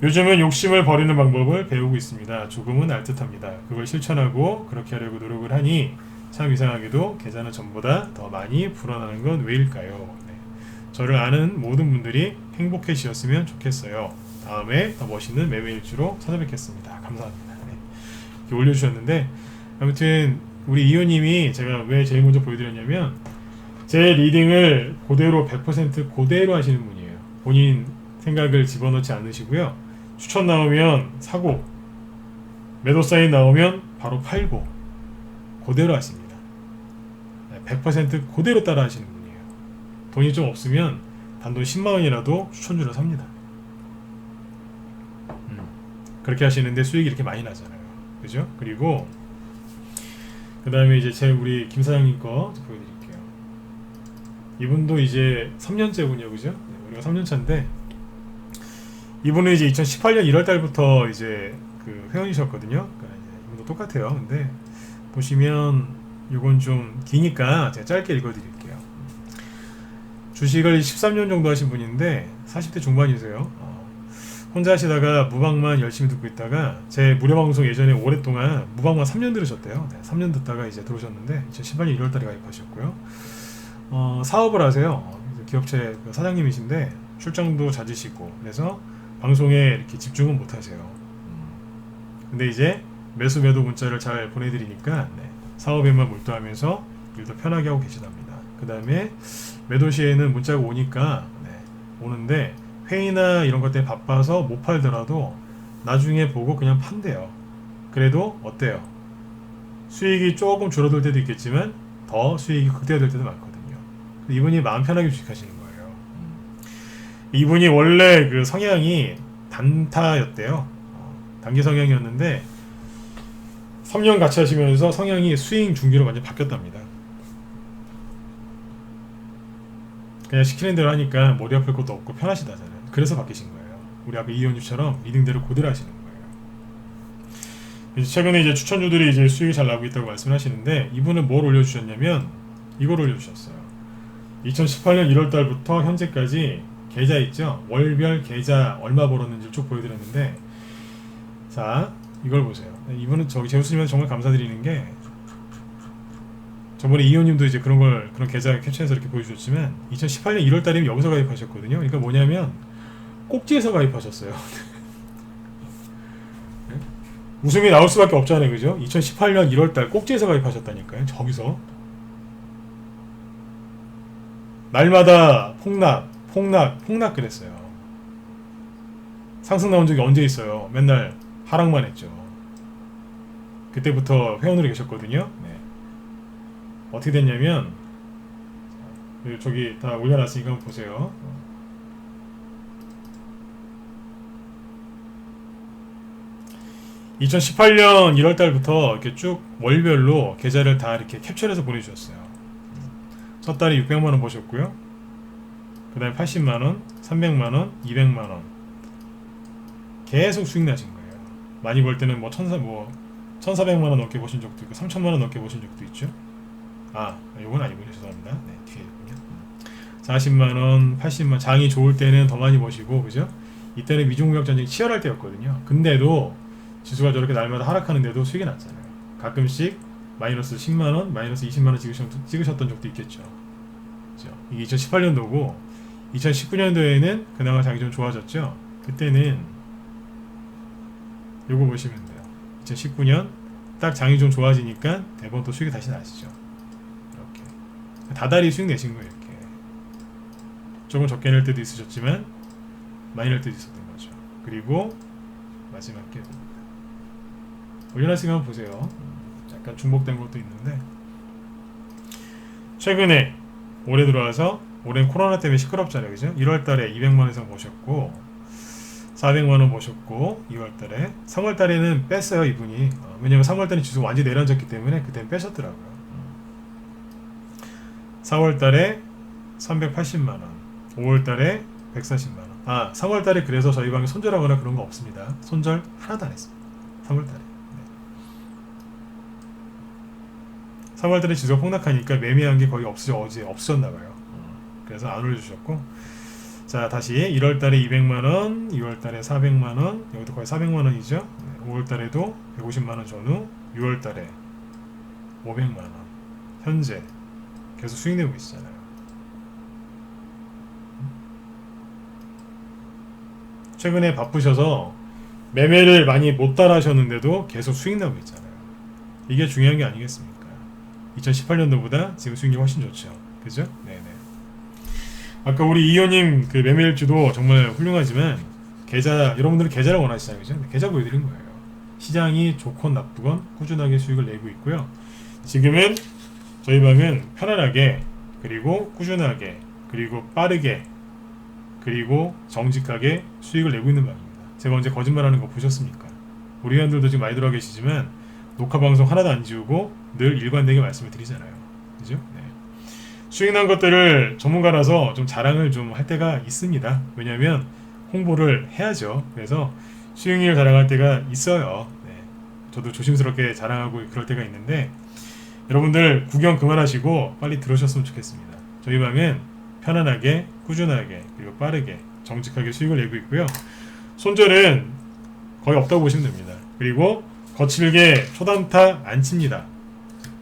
요즘은 욕심을 버리는 방법을 배우고 있습니다. 조금은 알듯합니다. 그걸 실천하고 그렇게 하려고 노력을 하니 참 이상하게도 계좌는 전보다 더 많이 불어나는 건 왜일까요? 저를 아는 모든 분들이 행복해지셨으면 좋겠어요. 다음에 더 멋있는 매매일주로 찾아뵙겠습니다. 감사합니다. 이렇게 올려주셨는데, 아무튼 우리 이호님이 제가 왜 제일 먼저 보여드렸냐면 제 리딩을 그대로 100% 그대로 하시는 분이에요. 본인 생각을 집어넣지 않으시고요. 추천 나오면 사고, 매도 사인 나오면 바로 팔고 그대로 하십니다. 100% 그대로 따라 하시는 분이에요. 돈이 좀 없으면 단돈 10만원이라도 추천주를 삽니다. 그렇게 하시는데 수익이 이렇게 많이 나잖아요. 그죠? 그리고 그 다음에 이제 우리 김 사장님 거 보여드릴게요. 이분도 이제 3년째 분이요, 그죠? 우리가 3년차인데 이분은 이제 2018년 1월달부터 이제 그 회원이셨거든요. 그러니까 이분도 똑같아요. 근데 보시면 이건 좀 기니까 제가 짧게 읽어드릴게요. 주식을 13년 정도 하신 분인데 40대 중반이세요. 혼자 하시다가 무방만 열심히 듣고 있다가 제 무료 방송 예전에 오랫동안 무방만 3년 들으셨대요. 3년 듣다가 이제 들어오셨는데 2018년 1월달에 가입하셨고요. 사업을 하세요. 기업체 사장님이신데 출장도 잦으시고 그래서 방송에 이렇게 집중은 못 하세요. 근데 이제 매수 매도 문자를 잘 보내드리니까 사업에만 몰두하면서 일도 편하게 하고 계시답니다. 그 다음에 매도 시에는 문자가 오니까 오는데 회의나 이런 것 때문에 바빠서 못 팔더라도 나중에 보고 그냥 판대요. 그래도 어때요? 수익이 조금 줄어들 때도 있겠지만 더 수익이 극대화될 때도 많거든요. 이분이 마음 편하게 주식하시는 거예요. 이분이 원래 그 성향이 단타였대요. 단기 성향이었는데 3년 같이 하시면서 성향이 스윙 중기로 완전 바뀌었답니다. 그냥 시키는 대로 하니까 머리 아플 것도 없고 편하시다잖아요. 그래서 바뀌신 거예요. 우리 아까 이현주처럼 리딩대로 그대로 하시는 거예요. 최근에 이제 추천주들이 이제 수익이 잘 나고 있다고 말씀하시는데 이분은 뭘 올려주셨냐면 이걸 올려주셨어요. 2018년 1월달부터 현재까지 계좌 있죠? 월별 계좌 얼마 벌었는지 쭉 보여드렸는데 자 이걸 보세요. 이분은 제우스님한테 정말 감사드리는 게 저번에 이호님도 이제 그런 계좌 캡처해서 이렇게 보여주셨지만 2018년 1월 달이면 여기서 가입하셨거든요. 그러니까 뭐냐면 꼭지에서 가입하셨어요. 웃음이 나올 수밖에 없잖아요, 그죠? 2018년 1월 달 꼭지에서 가입하셨다니까요. 저기서 날마다 폭락 그랬어요. 상승 나온 적이 언제 있어요? 맨날 하락만 했죠. 그때부터 회원으로 계셨거든요. 네. 어떻게 됐냐면 저기 다 올려놨으니까 한번 보세요. 2018년 1월달부터 이렇게 쭉 월별로 계좌를 다 이렇게 캡처해서 보내주셨어요. 첫 달에 600만원 버셨고요. 그 다음에 80만원, 300만원, 200만원 계속 수익 나신 거예요. 많이 벌 때는 뭐 1400만원 넘게 버신 적도 있고 3000만원 넘게 버신 적도 있죠. 이건 아니군요. 죄송합니다. 네, 뒤에 있군요. 40만원, 80만원, 장이 좋을 때는 더 많이 버시고, 그죠? 이때는 미중무역 전쟁이 치열할 때였거든요. 근데도 지수가 저렇게 날마다 하락하는데도 수익이 났잖아요. 가끔씩 마이너스 10만원, 마이너스 20만원 찍으셨던 적도 있겠죠. 그죠? 이게 2018년도고 2019년도에는 그나마 장이 좀 좋아졌죠. 그때는 요거 보시면 돼요. 2019년 딱 장이 좀 좋아지니까 대번 또 수익이 다시 나시죠. 이렇게 다달이 수익 내신 거예요. 이렇게 조금 적게 낼 때도 있으셨지만 많이 낼 때도 있었던 거죠. 그리고 마지막 게 올려놨으니까 한번 보세요. 약간 중복된 것도 있는데 최근에 올해 들어와서 올해는 코로나 때문에 시끄럽잖아요, 그죠? 1월달에 200만원 이상 버셨고 400만원 버셨고 2월달에 3월달에는 뺐어요 이분이. 왜냐면 3월달에 지수가 완전히 내려앉았기 때문에 그때는 빼셨더라고요. 4월달에 380만원, 5월달에 140만원. 3월달에 그래서 저희 방에 손절하거나 그런 거 없습니다. 손절 하나도 안 했습니다. 3월달에. 3월달에 지수가 폭락하니까 매매한 게 거의 없으셨나봐요. 그래서 안 올려주셨고, 자 다시 1월달에 200만원, 2월달에 400만원, 여기도 거의 400만원이죠. 5월달에도 150만원 전후, 6월달에 500만원. 현재 계속 수익 내고 있잖아요. 최근에 바쁘셔서 매매를 많이 못 따라 하셨는데도 계속 수익 나고 있잖아요. 이게 중요한 게 아니겠습니까? 2018년도보다 지금 수익률이 훨씬 좋죠. 그죠? 네네. 아까 우리 이호님 그 매매일주도 정말 훌륭하지만 여러분들은 계좌를 원하시잖아요. 그죠? 계좌 보여드린 거예요. 시장이 좋건 나쁘건 꾸준하게 수익을 내고 있고요. 지금은 저희 방은 편안하게, 그리고 꾸준하게, 그리고 빠르게, 그리고 정직하게 수익을 내고 있는 방입니다. 제가 언제 거짓말하는 거 보셨습니까? 우리 회원들도 지금 많이 들어와 계시지만 녹화 방송 하나도 안 지우고 늘 일관되게 말씀을 드리잖아요. 그죠? 네. 수익 난 것들을 전문가라서 좀 자랑을 좀 할 때가 있습니다. 왜냐하면 홍보를 해야죠. 그래서 수익률 자랑할 때가 있어요. 네. 저도 조심스럽게 자랑하고 그럴 때가 있는데 여러분들 구경 그만하시고 빨리 들어오셨으면 좋겠습니다. 저희 방은 편안하게, 꾸준하게, 그리고 빠르게, 정직하게 수익을 내고 있고요. 손절은 거의 없다고 보시면 됩니다. 그리고 거칠게 초단타 안 칩니다.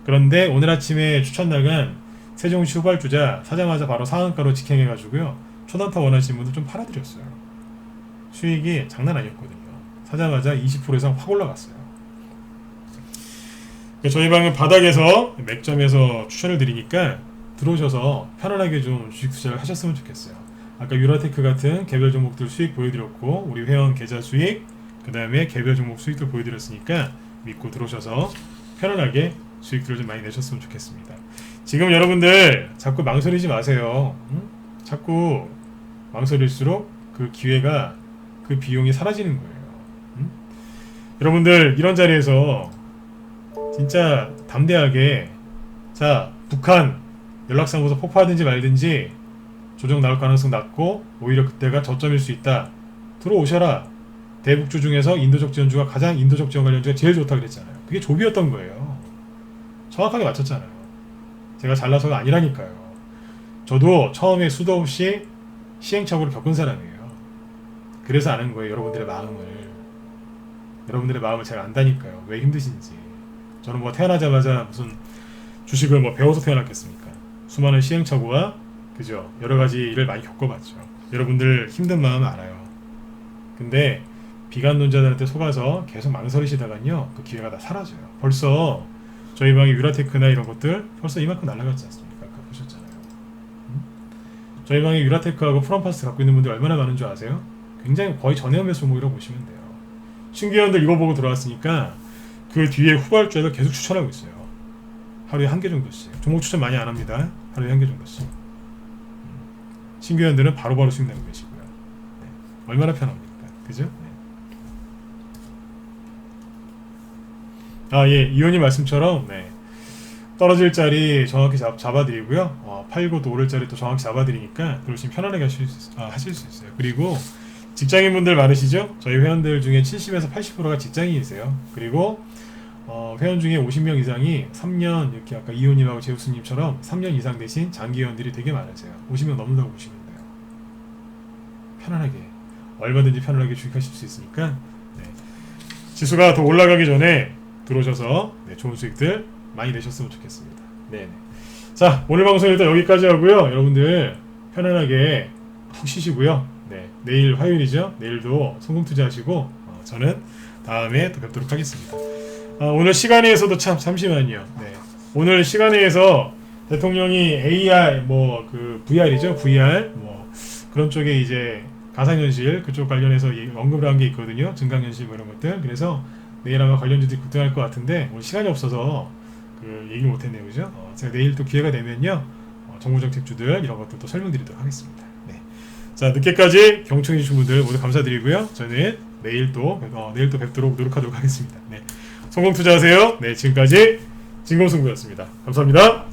그런데 오늘 아침에 추천 나간 세종시 후발주자 사자마자 바로 상한가로 직행해가지고요. 초단타 원하시는 분들 좀 팔아드렸어요. 수익이 장난 아니었거든요. 사자마자 20% 이상 확 올라갔어요. 저희 방은 바닥에서 맥점에서 추천을 드리니까 들어오셔서 편안하게 좀 주식 투자를 하셨으면 좋겠어요. 아까 유라테크 같은 개별 종목들 수익 보여드렸고 우리 회원 계좌 수익, 그 다음에 개별 종목 수익들 보여드렸으니까 믿고 들어오셔서 편안하게 수익들을 좀 많이 내셨으면 좋겠습니다. 지금 여러분들 자꾸 망설이지 마세요. 자꾸 망설일수록 그 기회가, 그 비용이 사라지는 거예요. 여러분들 이런 자리에서 진짜 담대하게, 자 북한 연락상부서 폭파하든지 말든지 조정 나올 가능성 낮고 오히려 그때가 저점일 수 있다. 들어오셔라. 대북주 중에서 인도적 지원주가 가장 인도적 지원 관련주가 제일 좋다 그랬잖아요. 그게 조비였던 거예요. 정확하게 맞췄잖아요. 제가 잘나서가 아니라니까요. 저도 처음에 수도 없이 시행착오를 겪은 사람이에요. 그래서 아는 거예요. 여러분들의 마음을 제가 안다니까요. 왜 힘드신지. 저는 뭐 태어나자마자 무슨 주식을 뭐 배워서 태어났겠습니까? 수많은 시행착오와 그죠? 여러 가지 일을 많이 겪어봤죠. 여러분들 힘든 마음 알아요. 근데 비관론자들한테 속아서 계속 망설이시다간요, 그 기회가 다 사라져요. 벌써 저희 방의 유라테크나 이런 것들 벌써 이만큼 날아갔지 않습니까? 아까 보셨잖아요. 저희 방에 유라테크하고 프롬파스 갖고 있는 분들 얼마나 많은 줄 아세요? 굉장히 거의 전해연매 종목이라고 보시면 돼요. 신규회원들 이거 보고 들어왔으니까 그 뒤에 후발주에서 계속 추천하고 있어요. 하루에 한 개 정도씩. 종목 추천 많이 안 합니다. 하루에 한 개 정도씩. 신규회원들은 바로바로 수익 내고 계시고요. 네. 얼마나 편합니까? 그죠? 네. 예, 이호님 말씀처럼 네. 떨어질 자리 정확히 잡아드리고요. 팔고 또 오를 자리 또 정확히 잡아드리니까 그러시면 편안하게 하실 수 있어요. 그리고 직장인분들 많으시죠? 저희 회원들 중에 70에서 80%가 직장인이세요. 그리고 회원 중에 50명 이상이 3년, 이렇게 아까 이호님하고 제우스님처럼 3년 이상 되신 장기 회원들이 되게 많으세요. 50명 넘는다고 보시면 돼요. 편안하게, 얼마든지 편안하게 주식하실 수 있으니까 네. 지수가 더 올라가기 전에 들어오셔서 네, 좋은 수익들 많이 내셨으면 좋겠습니다. 네네. 자, 오늘 방송 일단 여기까지 하고요. 여러분들 편안하게 푹 쉬시고요. 네, 내일 화요일이죠. 내일도 성공 투자하시고 저는 다음에 또 뵙도록 하겠습니다. 오늘 시간회에서도 잠시만요. 네. 오늘 시간회에서 대통령이 AR 그 VR이죠. VR 그런 쪽에 이제 가상현실 그쪽 관련해서 언급을 한 게 있거든요. 증강현실 이런 것들. 그래서 내일 아마 관련주들이 급등할 것 같은데 오늘 시간이 없어서 그 얘기를 못했네요, 그죠? 제가 내일 또 기회가 되면요, 정보정책주들 이런 것들도 설명드리도록 하겠습니다. 네. 자, 늦게까지 경청해주신 분들 모두 감사드리고요. 저는 내일 또 뵙도록 노력하도록 하겠습니다. 네. 성공 투자하세요. 네, 지금까지 진검승부였습니다. 감사합니다.